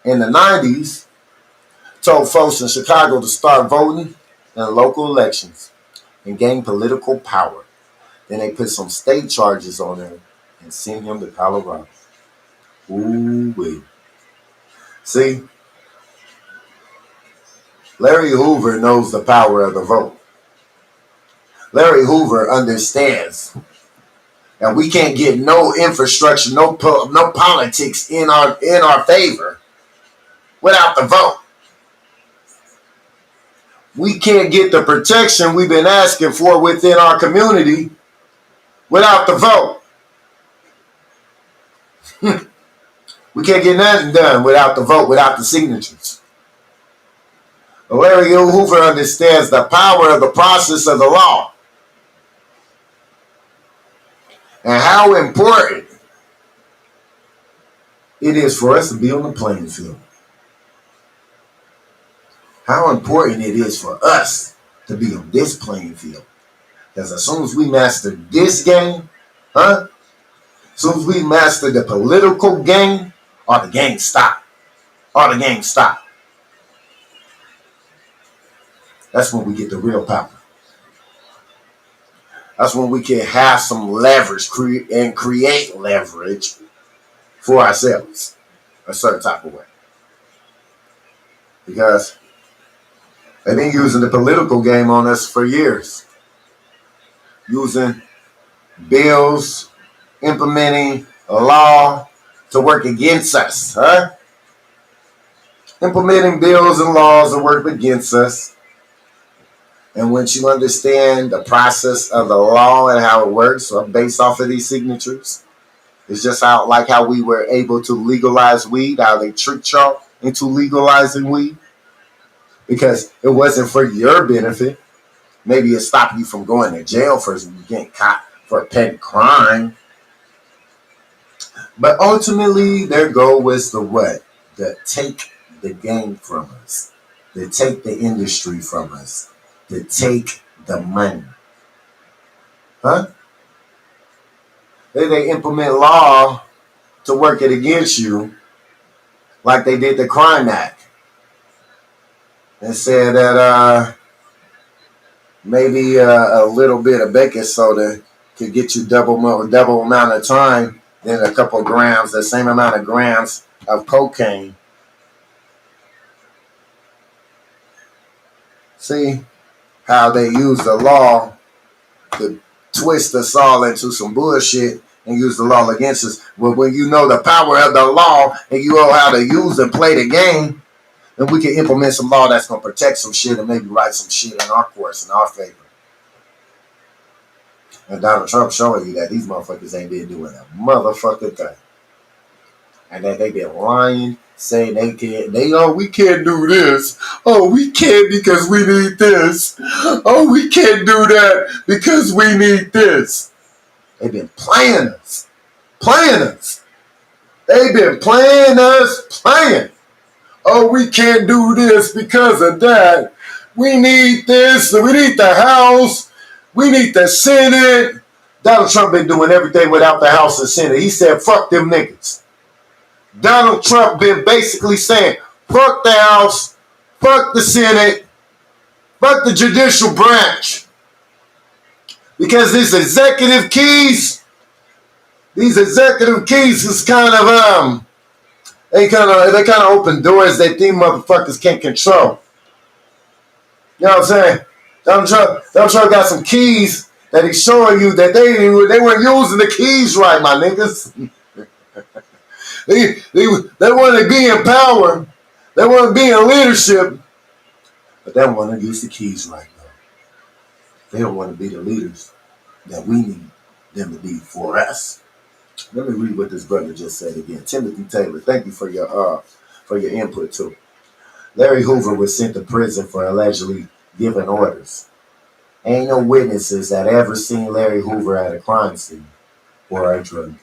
in the 90s told folks in Chicago to start voting in local elections and gain political power. Then they put some state charges on him and sent him to Colorado. Ooh-wee. See, Larry Hoover knows the power of the vote. Larry Hoover understands that we can't get no infrastructure, no politics in our favor without the vote. We can't get the protection we've been asking for within our community without the vote. We can't get nothing done without the vote, without the signatures. But Larry Hoover understands the power of the process of the law and how important it is for us to be on the playing field. How important it is for us to be on this playing field. Because as soon as we master this game, as soon as we master the political game, all the game stop. All the game stop. That's when we get the real power. That's when we can have some leverage and create leverage for ourselves a certain type of way. Because they've been using the political game on us for years. Using bills, implementing a law to work against us, Implementing bills and laws to work against us. And once you understand the process of the law and how it works, based off of these signatures, it's just how we were able to legalize weed, how they tricked y'all into legalizing weed. Because it wasn't for your benefit. Maybe it stopped you from going to jail for getting caught for a petty crime. But ultimately, their goal was to what? To take the game from us. To take the industry from us. To take the money. Then they implement law to work it against you like they did the Crime Act. And said that maybe a little bit of baking soda could get you double amount of time then a couple of grams, the same amount of grams of cocaine. See how they use the law to twist us all into some bullshit and use the law against us. But when you know the power of the law and you know how to use and play the game, then we can implement some law that's going to protect some shit and maybe write some shit in our course, in our favor. And Donald Trump showing you that these motherfuckers ain't been doing a motherfucking thing. And that they been lying, saying we can't do this. Oh, we can't because we need this. Oh, we can't do that because we need this. They've been playing us. They've been playing us. Oh, we can't do this because of that. We need this. We need the House. We need the Senate. Donald Trump been doing everything without the House and Senate. He said, fuck them niggas. Donald Trump been basically saying, fuck the House, fuck the Senate, fuck the judicial branch. Because these executive keys is kind of they kind of open doors that these motherfuckers can't control. You know what I'm saying? Donald Trump got some keys that he's showing you that they weren't using the keys right, my niggas. They want to be in power. They want to be in leadership. But they don't want to use the keys right now. They don't want to be the leaders that we need them to be for us. Let me read what this brother just said again. Timothy Taylor, thank you for your input too. Larry Hoover was sent to prison for allegedly giving orders. Ain't no witnesses that ever seen Larry Hoover at a crime scene or a drug deal.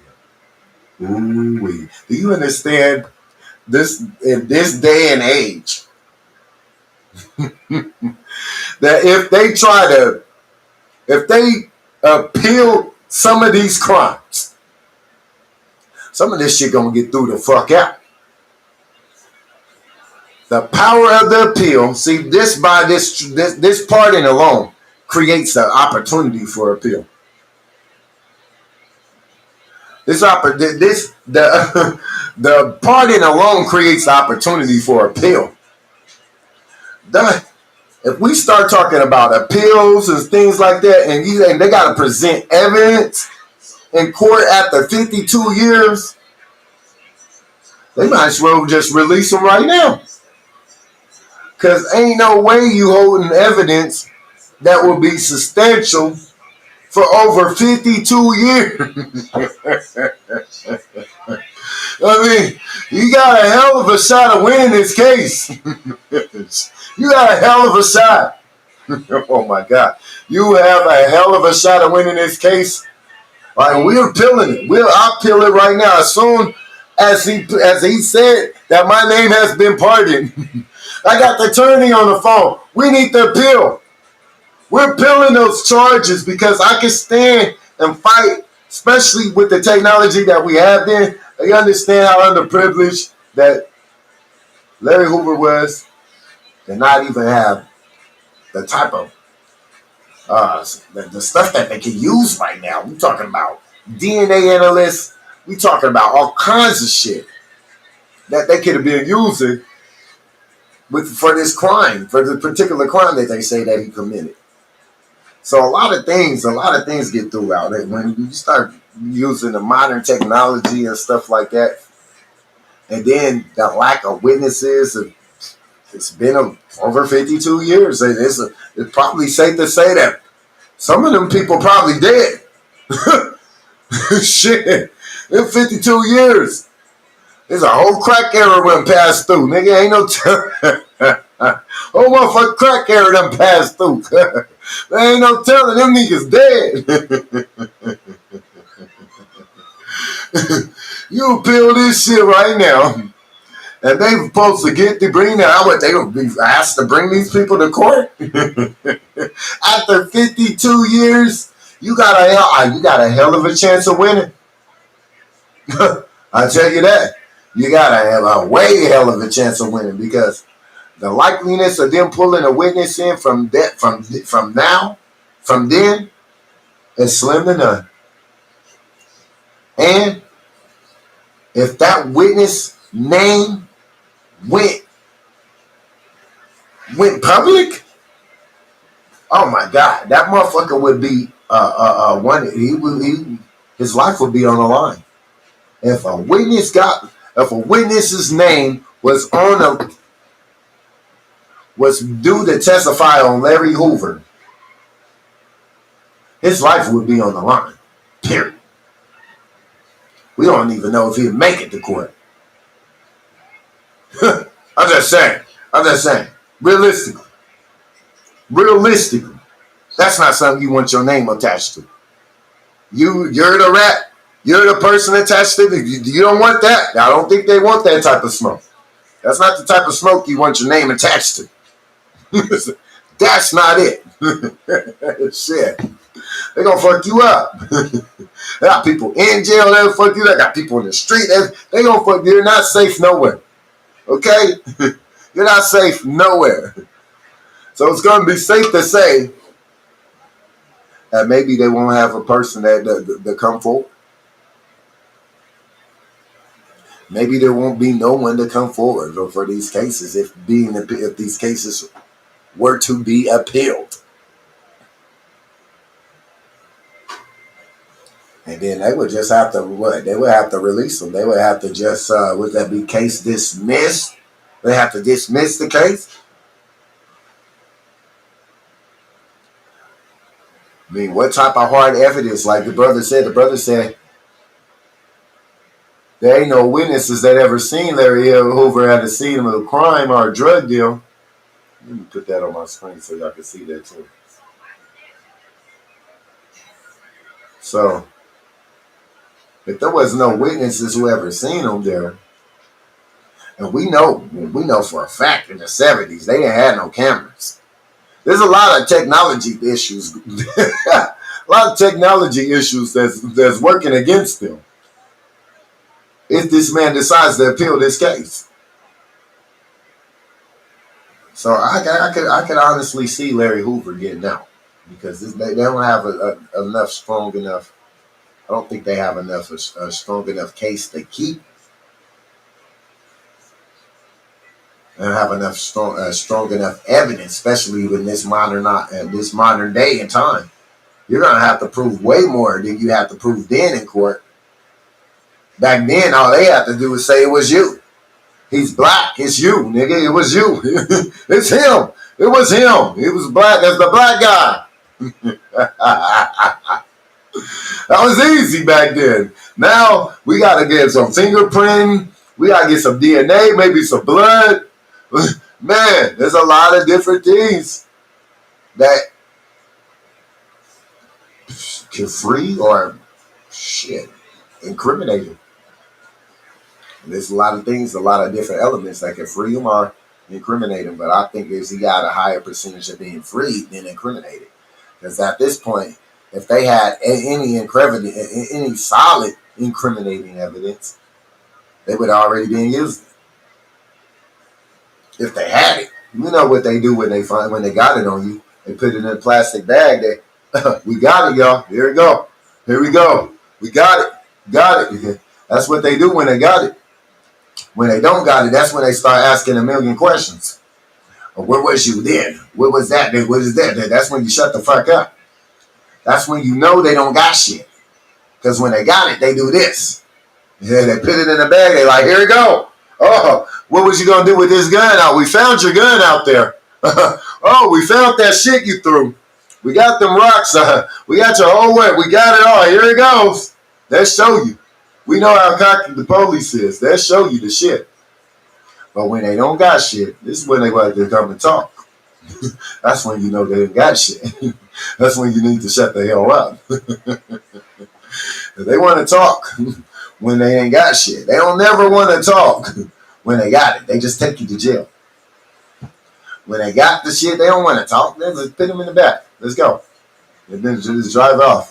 Ooh-wee. Do you understand this in this day and age? That if they appeal some of these crimes, some of this shit gonna get through the fuck out. The power of the appeal, see, this pardon alone creates an opportunity for appeal. The pardon alone creates the opportunity for appeal. If we start talking about appeals and things like that, and they got to present evidence in court after 52 years, they might as well just release them right now. Because ain't no way you holding evidence that will be substantial for over 52 years. I mean, you got a hell of a shot of winning this case. You got a hell of a shot. Oh my God. You have a hell of a shot of winning this case. Like, we're appealing it. I'll appeal it right now. As soon as he said that my name has been pardoned, I got the attorney on the phone. We need to appeal. We're appealing those charges because I can stand and fight, especially with the technology that we have then. You understand how underprivileged that Larry Hoover was to not even have the type of the stuff that they can use right now. We're talking about DNA analysts. We're talking about all kinds of shit that they could have been using for this crime, for the particular crime that they say that he committed. So a lot of things get through out there when you start using the modern technology and stuff like that. And then the lack of witnesses. It's been over 52 years. And it's probably safe to say that some of them people probably dead. Shit. In 52 years. There's a whole crack era went passed through. Nigga, ain't no whole motherfucking crack era done passed through. There ain't no telling them niggas dead. You appeal this shit right now. And they supposed to bring out they gonna be asked to bring these people to court. After 52 years, you got a hell of a chance of winning. I tell you that. You gotta have a way hell of a chance of winning because the likeliness of them pulling a witness in from then, is slim to none. And if that witness name went public, oh my God, that motherfucker would be one. His life would be on the line. If a witness's name was due to testify on Larry Hoover, his life would be on the line. Period. We don't even know if he'd make it to court. I'm just saying. Realistically, that's not something you want your name attached to. You're the rat. You're the person attached to it. You don't want that. I don't think they want that type of smoke. That's not the type of smoke you want your name attached to. That's not it. Shit. They're going to fuck you up. They got people in jail. They'll fuck you up. They got people in the street. They're going to fuck you. You're not safe nowhere. Okay? You're not safe nowhere. So it's going to be safe to say that maybe they won't have a person that come forward. Maybe there won't be no one to come forward for these cases if these cases were to be appealed. And then they would just have to They would have to release them. They would have to just would that be case dismissed? They have to dismiss the case. I mean, what type of hard evidence? Like the brother said, there ain't no witnesses that ever seen Larry Hoover at the scene of a crime or a drug deal. Let me put that on my screen so y'all can see that too. So, if there was no witnesses who ever seen him there, and we know for a fact in the 70s they didn't have no cameras. There's a lot of technology issues, that's working against them. If this man decides to appeal this case. So I could honestly see Larry Hoover getting out because they don't have enough strong enough. I don't think they have a strong enough case to keep. They don't have enough strong enough evidence, especially in this modern day and time. You're gonna have to prove way more than you have to prove then in court. Back then, all they have to do is say it was you. He's black. It's you, nigga. It was you. It's him. It was him. He was black. That's the black guy. That was easy back then. Now, we got to get some fingerprinting. We got to get some DNA, maybe some blood. Man, there's a lot of different things that can free or incriminate him. There's a lot of things, a lot of different elements that can free him or incriminate him. But I think he got a higher percentage of being freed than incriminated. Because at this point, if they had any solid incriminating evidence, they would have already been using it. If they had it, you know what they do when they got it on you. They put it in a plastic bag. We got it, y'all. Here we go. Here we go. We got it. Got it. That's what they do when they got it. When they don't got it, that's when they start asking a million questions. Where was you then? What was that? What is that? That's when you shut the fuck up. That's when you know they don't got shit. Because when they got it, they do this. Yeah, they put it in a bag. They like, here we go. Oh, what was you going to do with this gun? Oh, we found your gun out there. Oh, we found that shit you threw. We got them rocks. We got your whole way. We got it all. Here it goes. They'll show you. We know how cocky the police is. They'll show you the shit. But when they don't got shit, this is when they like to come and talk. That's when you know they ain't got shit. That's when you need to shut the hell up. They want to talk when they ain't got shit. They don't never want to talk when they got it. They just take you to jail. When they got the shit, they don't want to talk. They just put them in the back. Let's go. And then just drive off.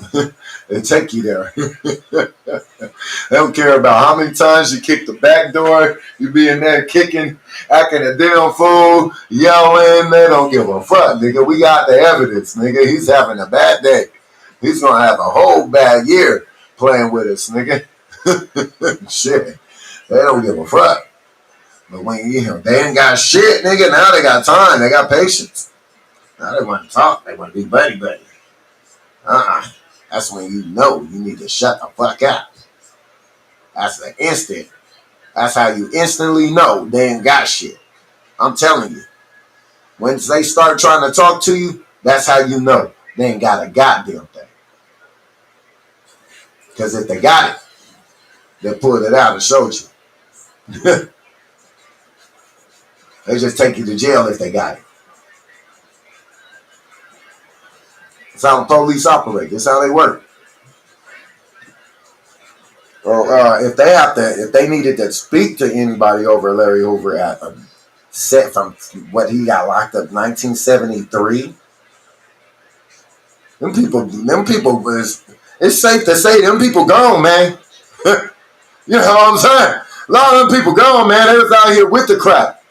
They take you there. They don't care about how many times you kick the back door. You be in there kicking, acting a damn fool, yelling. They don't give a fuck, nigga. We got the evidence, nigga. He's having a bad day. He's going to have a whole bad year playing with us, nigga. Shit. They don't give a fuck. But when they ain't got shit, nigga, now they got time. They got patience. Now they want to talk. They want to be buddy. That's when you know you need to shut the fuck up. That's the instant. That's how you instantly know they ain't got shit. I'm telling you. Once they start trying to talk to you, that's how you know they ain't got a goddamn thing. Because if they got it, they pulled it out and showed you. They just take you to jail if they got it. That's how the police operate. That's how they work. Well, if they needed to speak to anybody over Larry Hoover at a set from what he got locked up 1973, them people was. It's safe to say them people gone, man. You know what I'm saying? A lot of them people gone, man. They was out here with the crack.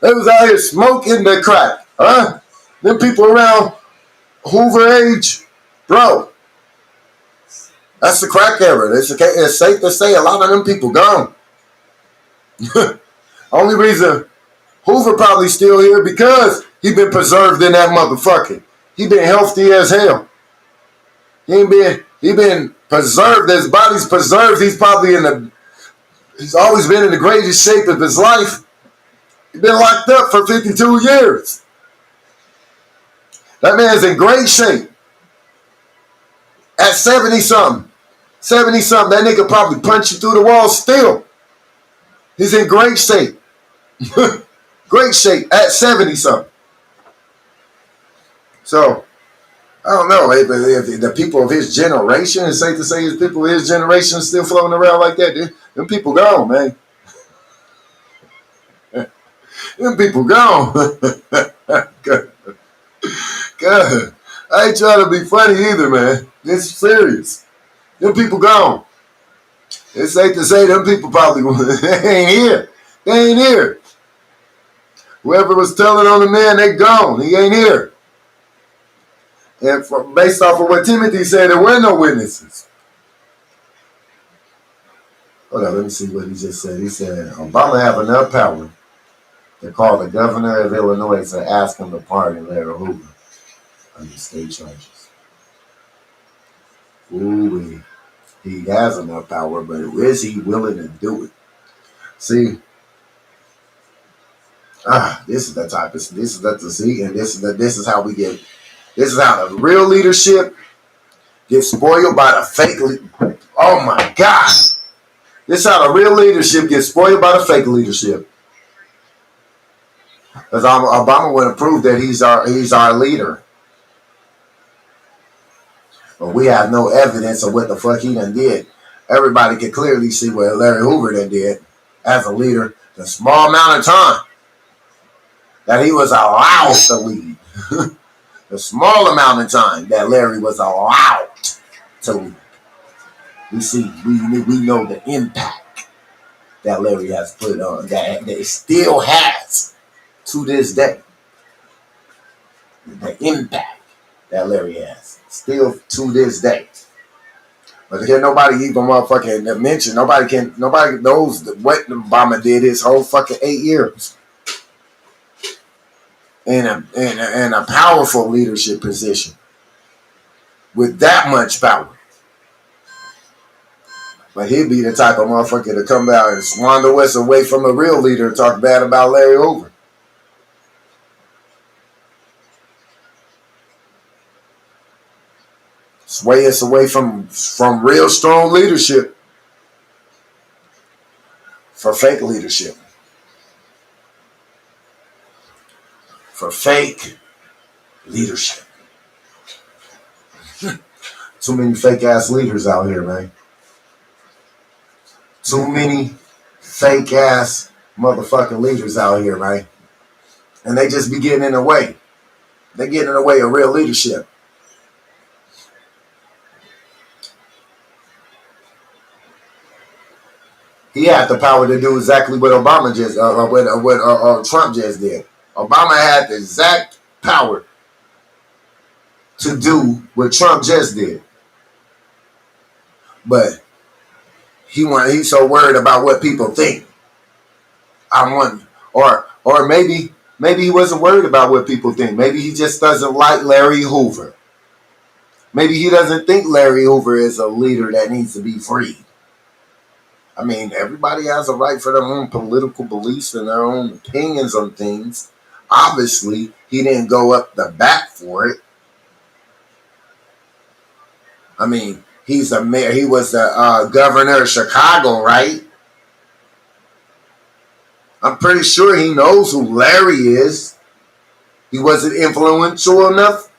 They was out here smoking the crack. Huh? Them people around Hoover age, bro. That's the crack era. It's safe to say a lot of them people gone. Only reason Hoover probably still here because he been preserved in that motherfucker. He been healthy as hell. He been preserved. His body's preserved. He's always been in the greatest shape of his life. He's been locked up for 52 years. That man's in great shape. At 70-something, that nigga probably punch you through the wall still. He's in great shape. Great shape at 70-something. So, I don't know. If the people of his generation, it's safe to say his people of his generation still floating around like that. Them people gone, man. Them people gone. God, I ain't trying to be funny either, man. This is serious. Them people gone. It's safe to say them people probably ain't here. They ain't here. Whoever was telling on the man, they gone. He ain't here. And based off of what Timothy said, there were no witnesses. Hold on, let me see what he just said. He said, Obama have enough power to call the governor of Illinois to ask him to pardon Larry Hoover under state charges. Ooh, he has enough power, but is he willing to do it? See, this is the type of this is the see, and this is how we get. This is how the real leadership gets spoiled by the fake. Oh my God! This is how the real leadership gets spoiled by the fake leadership. Because Obama would have proved that he's our leader, but we have no evidence of what the fuck he done did. Everybody can clearly see what Larry Hoover done did as a leader. The small amount of time that he was allowed to lead. The small amount of time that Larry was allowed to lead. We know the impact that Larry has put on, that it still has to this day. The impact that Larry has still to this day. But here nobody even motherfucking mention. Nobody knows what Obama did his whole fucking 8 years. In a powerful leadership position. With that much power. But he'd be the type of motherfucker to come out and squander us away from a real leader and talk bad about Larry Hoover. Sway us away from real strong leadership for fake leadership. For fake leadership. Too many fake ass leaders out here, man. Too many fake ass motherfucking leaders out here, man. And they just be getting in the way. They get in the way of real leadership. He had the power to do exactly what Obama just, what Trump just did. Obama had the exact power to do what Trump just did. But He's so worried about what people think. I want, or maybe he wasn't worried about what people think. Maybe he just doesn't like Larry Hoover. Maybe he doesn't think Larry Hoover is a leader that needs to be freed. I mean, everybody has a right for their own political beliefs and their own opinions on things. Obviously, he didn't go up the bat for it. I mean, he's a mayor. He was the governor of Chicago, right? I'm pretty sure he knows who Larry is. He wasn't influential enough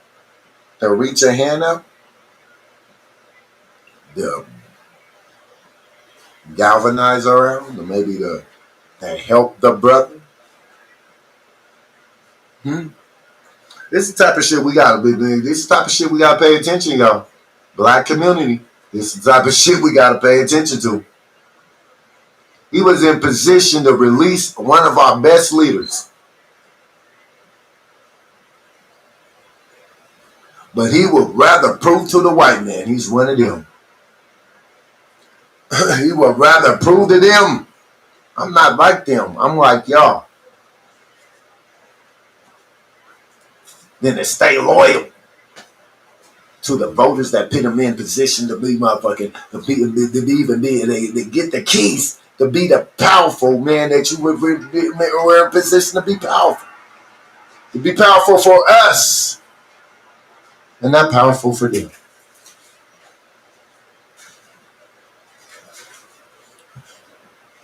to reach a hand up, to galvanize around, or maybe to help the brother. This is the type of shit we gotta be doing. This is the type of shit we gotta pay attention, y'all. Black community. This is the type of shit we gotta pay attention to. He was in position to release one of our best leaders. But he would rather prove to the white man he's one of them. He would rather prove to them, I'm not like them. I'm like y'all. Than to stay loyal to the voters that put him in position to be motherfucking, to get the keys, to be the powerful man that you were in position to be powerful. To be powerful for us. And not powerful for them.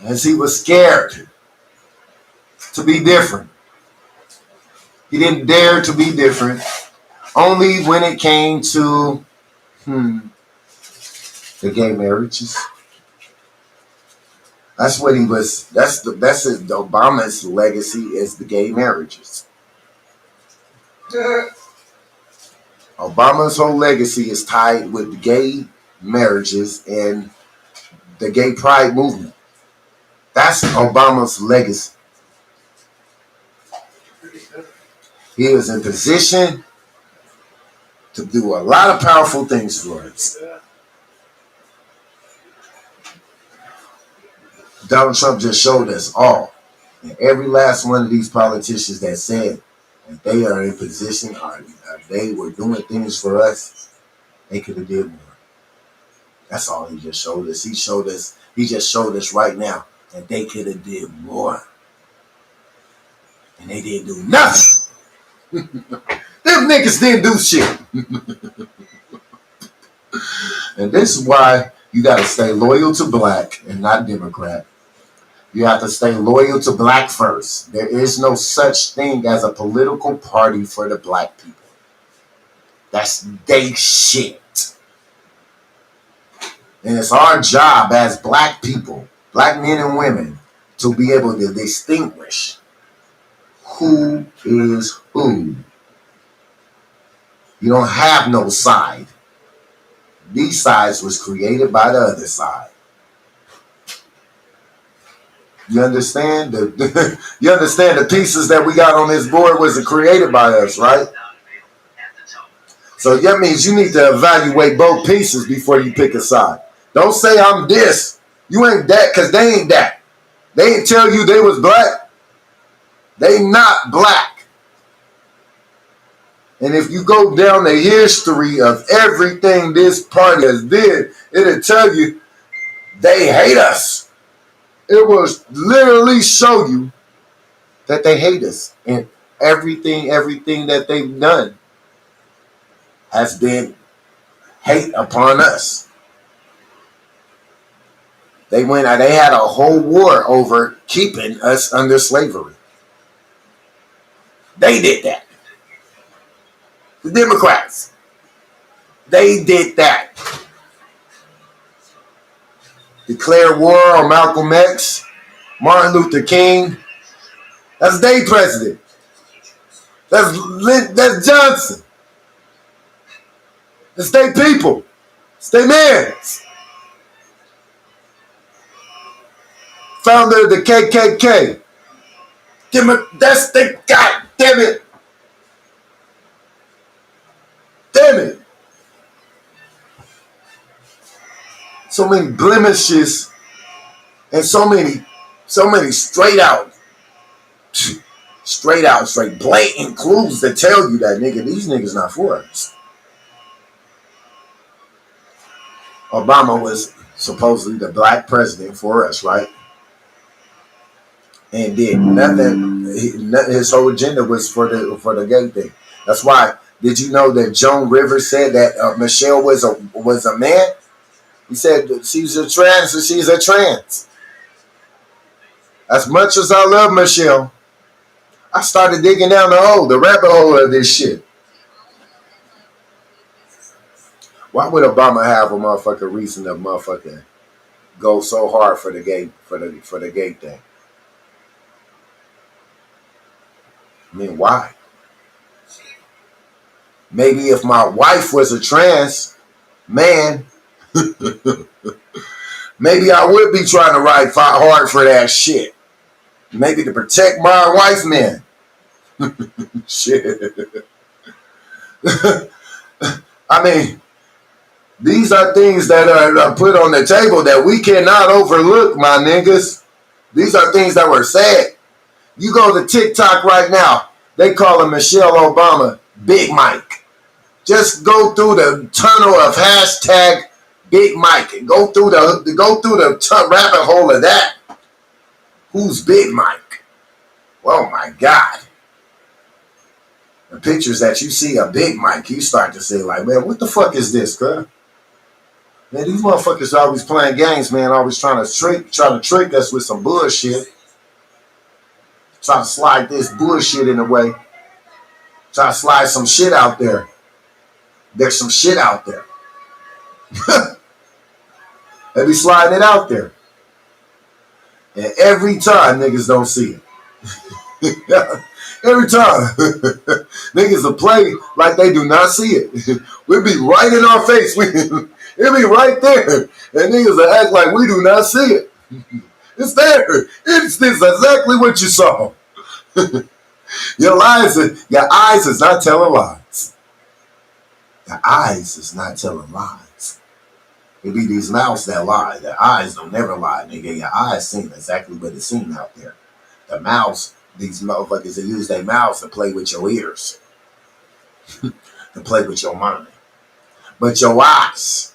As he was scared to be different. He didn't dare to be different. Only when it came to the gay marriages. That's what he was. That's Obama's legacy is the gay marriages. Obama's whole legacy is tied with the gay marriages and the gay pride movement. That's Obama's legacy. He was in position to do a lot of powerful things for us. Donald Trump just showed us all. And every last one of these politicians that said that they are in position, or they were doing things for us, they could have did more. That's all he just showed us. He just showed us right now that they could have did more. And they didn't do nothing. Them niggas didn't do shit. And this is why you got to stay loyal to black and not Democrat. You have to stay loyal to black first. There is no such thing as a political party for the black people. That's they shit. And it's our job as black people, black men and women, to be able to distinguish who is who. You don't have no side. These sides was created by the other side. You understand? You understand the pieces that we got on this board was created by us, right? So that means you need to evaluate both pieces before you pick a side. Don't say I'm this. You ain't that, because they ain't that. They ain't tell you they was black. They not black. And if you go down the history of everything this party has did, it'll tell you they hate us. It will literally show you that they hate us. And everything that they've done has been hate upon us. They had a whole war over keeping us under slavery. They did that. The Democrats. They did that. Declare war on Malcolm X, Martin Luther King. That's their president. That's Johnson. It's their people. It's their man. Founder of the KKK. That's the God damn it. Damn it. So many blemishes And so many straight blatant clues that tell you that nigga, these niggas not for us. Obama was supposedly the black president for us, right? And did nothing. His whole agenda was for the gay thing. That's why. Did you know that Joan Rivers said that Michelle was a man? He said that she's a trans and she's a trans. As much as I love Michelle, I started digging down the rabbit hole of this shit. Why would Obama have a motherfucking reason to motherfucking go so hard for the gay thing? I mean, why? Maybe if my wife was a trans man, maybe I would be trying to fight hard for that shit. Maybe to protect my wife, man. Shit. I mean, these are things that are put on the table that we cannot overlook, my niggas. These are things that were said. You go to TikTok right now, they call him Michelle Obama Big Mike. Just go through the tunnel of hashtag Big Mike and go through the rabbit hole of that. Who's Big Mike? Oh my God. The pictures that you see of Big Mike, you start to say like, man, what the fuck is this, bro? Man, these motherfuckers are always playing games, man. Always trying to trick us with some bullshit. Try to slide this bullshit in the way. Try to slide some shit out there. There's some shit out there. They be sliding it out there. And every time niggas don't see it. Every time. Niggas will play like they do not see it. We'll be right in our face. It'll be right there. And niggas will act like we do not see it. It's there. It's exactly what you saw. Your eyes is not telling lies. Your eyes is not telling lies. It be these mouths that lie. The eyes don't never lie, nigga. Your eyes seen exactly what it's seen out there. The mouths, these motherfuckers that use their mouths to play with your ears. To play with your mind. But your eyes,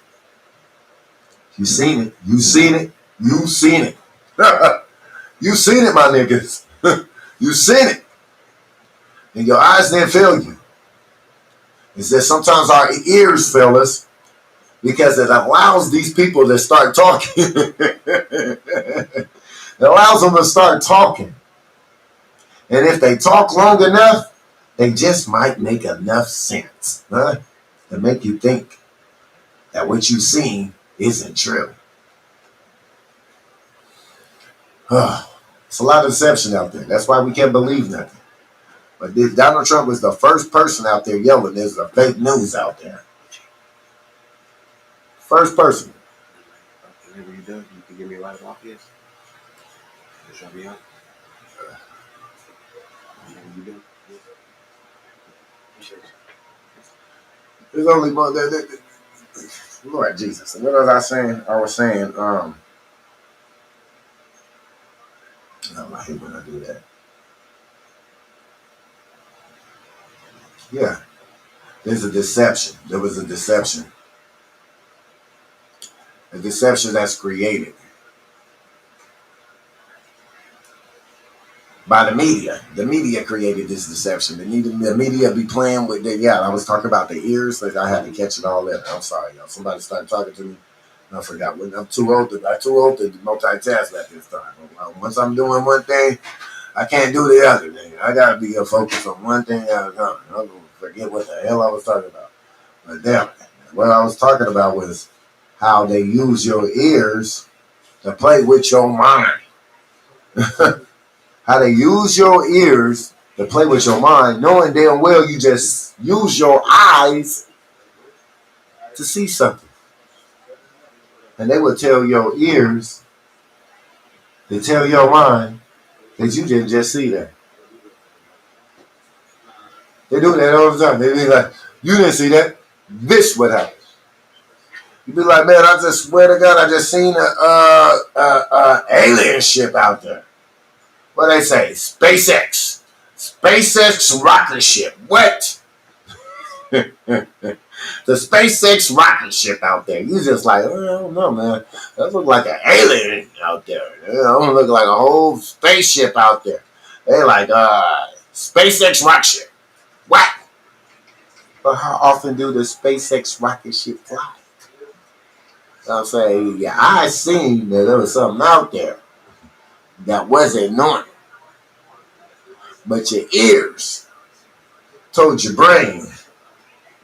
you seen it. You seen it. You seen it. You seen it, my niggas. You seen it. And your eyes didn't fail you. It's that sometimes our ears fail us because it allows these people to start talking. It allows them to start talking. And if they talk long enough, they just might make enough sense, huh? To make you think that what you've seen isn't true. It's a lot of deception out there. That's why we can't believe nothing. But Donald Trump was the first person out there yelling there's a fake news out there. First person. Whenever you're done, you can give me a light off, yes? Just drop me out. Whenever you're done, yes. There's only one. Lord Jesus. And what was I saying? I hate when I do that. Yeah. There's a deception. There was a deception. A deception that's created by the media. The media created this deception. The media be playing with I was talking about the ears. Like I had to catch it all in. I'm sorry, y'all. Somebody started talking to me. And I forgot. I'm too old to multitask at this time. Once I'm doing one thing, I can't do the other thing. I gotta be focused on one thing at a time. I'm gonna forget what the hell I was talking about. But damn it. What I was talking about was how they use your ears to play with your mind. How they use your ears to play with your mind, knowing damn well you just use your eyes to see something. And they will tell your ears to tell your mind that you didn't just see that. They do that all the time. They be like, you didn't see that. This what happened. You be like, man, I just swear to God, I just seen a alien ship out there. What they say? SpaceX rocket ship. What? The SpaceX rocket ship out there. You just like, oh, I don't know, man. That look like an alien out there. It don't look like a whole spaceship out there. They like, SpaceX rocket ship. What? But how often do the SpaceX rocket ship fly? So I'm saying, yeah, I seen that there was something out there that wasn't normal. But your ears told your brain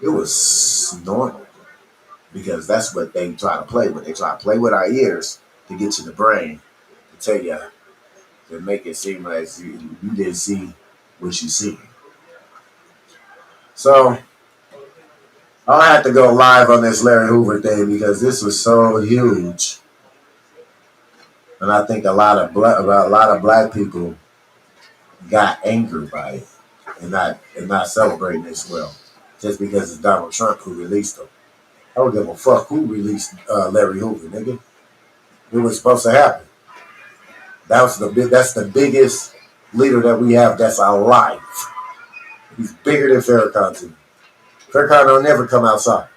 it was normal. Because that's what they try to play with. They try to play with our ears to get to the brain, to tell you, to make it seem like you didn't see what you see. So I had to go live on this Larry Hoover thing because this was so huge, and I think a lot of black people got angered by it and not celebrating this well, just because it's Donald Trump who released them. I don't give a fuck who released Larry Hoover, nigga. It was supposed to happen. That's the biggest leader that we have that's alive. He's bigger than Farrakhan too. Farrakhan don't never come outside.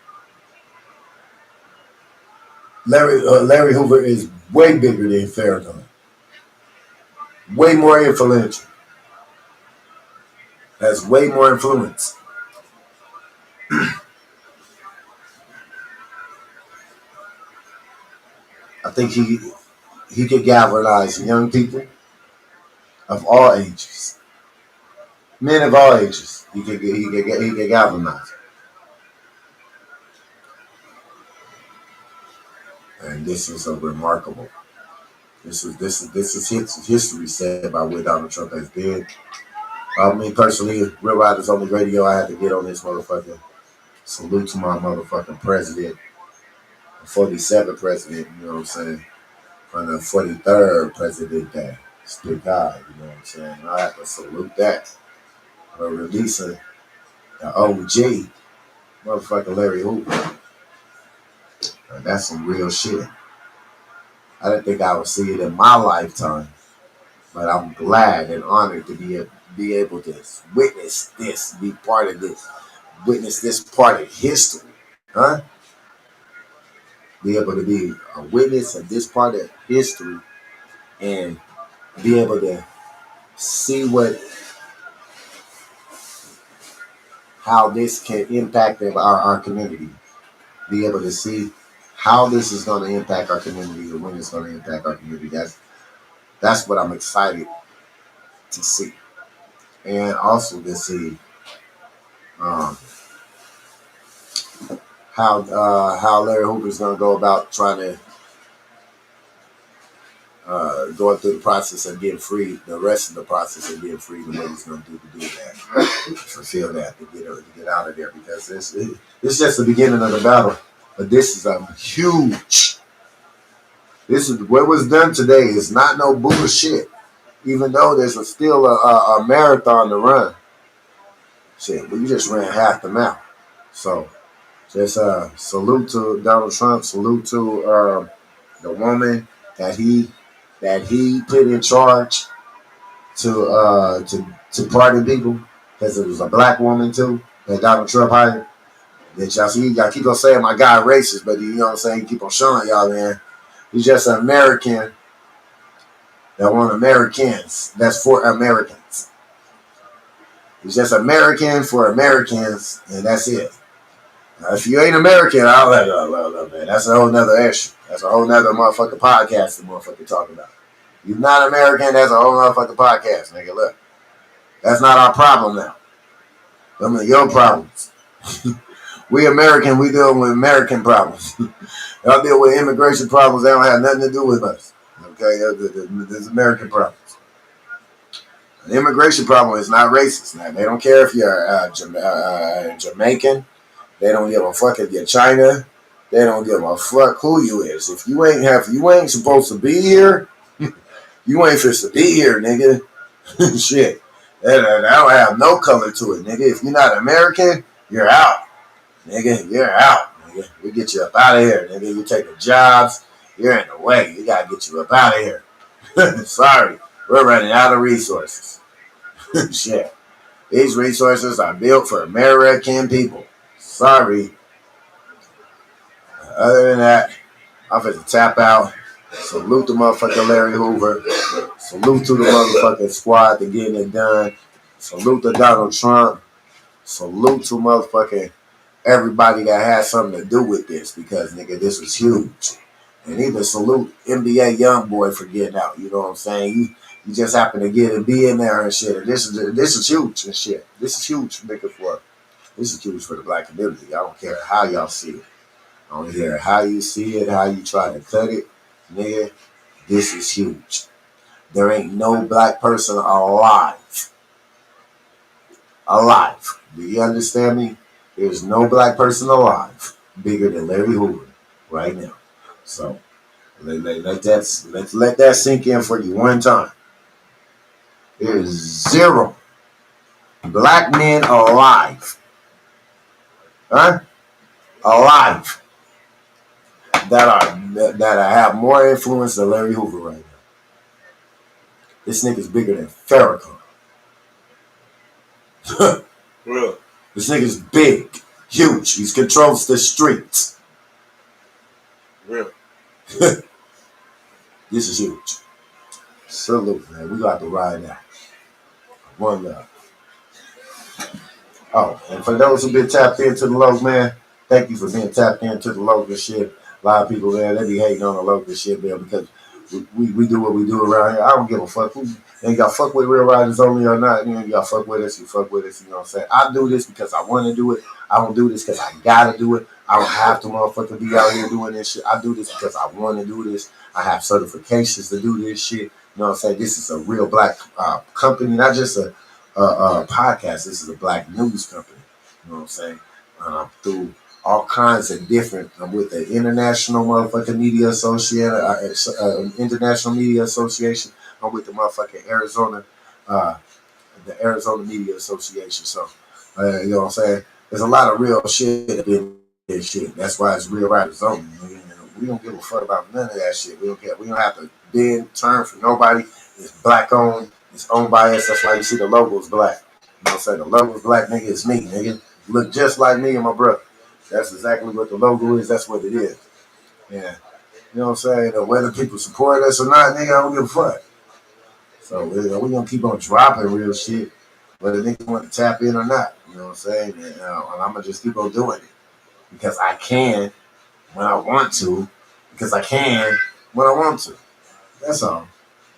Larry Hoover is way bigger than Farrakhan. Way more influential. Has way more influence. I think he could galvanize young people of all ages, men of all ages. He could galvanize, and this is a remarkable. This is history said by what Donald Trump has did. Me personally, Real Riders on the radio. I had to get on this motherfucker. Salute to my motherfucking president, 47th president. You know what I'm saying? On the 43rd president day. Still God, you know what I'm saying? I have to salute that for releasing the OG, motherfucking Larry Hoover. That's some real shit. I didn't think I would see it in my lifetime, but I'm glad and honored to be able to witness this, be part of this, witness this part of history, huh? Be able to be a witness of this part of history and be able to see how this can impact our community. Be able to see how this is going to impact our community and when it's going to impact our community. That's what I'm excited to see. And also to see how Larry Hoover is going to go about trying to going through the process of getting free, the rest of the process of getting free, the way he's going to do that, fulfill that, to get out of there, because it's just the beginning of the battle. But this is a huge. This is what was done today is not no bullshit. Even though there's still a marathon to run. Shit, we just ran half the mile. So just salute to Donald Trump. Salute to the woman that he put in charge to pardon people, because it was a black woman too that Donald Trump hired. That y'all see, y'all keep on saying my guy racist, but you know what I'm saying, keep on showing y'all, man. He's just an American that want Americans. That's for Americans. He's just American for Americans, and that's it. Now, if you ain't American, I'll let it, man. That's a whole nother issue. That's a whole nother motherfucking podcast the motherfucker talking about. You're not American, that's a whole motherfucking podcast, nigga. Look, that's not our problem now. Them are your problems. We American, we dealing with American problems. Y'all deal with immigration problems, they don't have nothing to do with us. Okay, there's American problems. The immigration problem is not racist. Now, they don't care if you're Jamaican. They don't give a fuck if you're China. They don't give a fuck who you is. If you ain't supposed to be here, you ain't supposed to be here, nigga. Shit. That don't have no color to it, nigga. If you're not American, you're out. Nigga, you're out. Nigga. We get you up out of here, nigga. You taking jobs. You're in the way. You gotta get you up out of here. Sorry, we're running out of resources. Shit. These resources are built for American people. Sorry. Other than that, I'm finna tap out. Salute the motherfucking Larry Hoover. Salute to the motherfucking squad to getting it done. Salute to Donald Trump. Salute to motherfucking everybody that has something to do with this because, nigga, this was huge. And even salute NBA Youngboy for getting out. You know what I'm saying? You just happen to get and be in there and shit. And this is huge and shit. This is huge, nigga, this is huge for the black community. I don't care how y'all see it. I don't care how you see it, how you try to cut it. Nigga, this is huge. There ain't no black person alive. Alive. Do you understand me? There's no black person alive bigger than Larry Hoover right now. So let's let that sink in for you one time. There's zero black men alive. Huh? Alive. That have more influence than Larry Hoover right now. This nigga's bigger than Farrakhan. Real. This nigga's big, huge. He controls the streets. Real. This is huge. Salute, man. We got to ride out. One love. Oh, and for those who've been tapped into the lows, man, thank you for being tapped into the local shit. A lot of people, man, they be hating on the local shit, man, because we do what we do around here. I don't give a fuck. And y'all fuck with Real Riders Only or not. You know, y'all fuck with us, you fuck with us, you know what I'm saying? I do this because I want to do it. I don't do this because I gotta do it. I don't have to motherfucker be out here doing this shit. I do this because I want to do this. I have certifications to do this shit. You know what I'm saying? This is a real black company, not just a podcast. This is a black news company. You know what I'm saying? Through all kinds of different, with the International Motherfucking Media Association, International Media Association. I'm with the motherfucking the Arizona Media Association. So, you know what I'm saying? There's a lot of real shit in this shit. That's why it's Real Riders Only. We don't give a fuck about none of that shit. We don't care. We don't have to bend, turn for nobody. It's black owned. It's owned by us. That's why you see the logo is black. You know what I'm saying? The logo is black, nigga. It's me, nigga. Look just like me and my brother. That's exactly what the logo is. That's what it is. Yeah. You know what I'm saying? Whether people support us or not, nigga, I don't give a fuck. So we're going to keep on dropping real shit, whether niggas want to tap in or not. You know what I'm saying? And I'm going to just keep on doing it. Because I can when I want to. Because I can when I want to. That's all.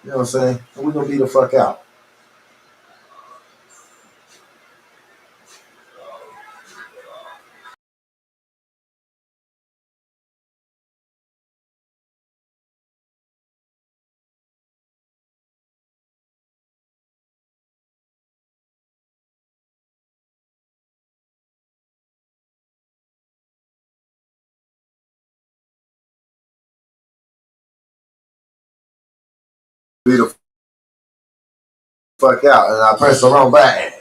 You know what I'm saying? And we're going to be the fuck out. Be the fuck out. And I press the wrong button.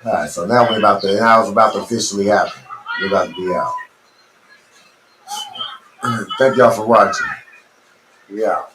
All right, so now now it's about to officially happen. We're about to be out. Thank y'all for watching. We out.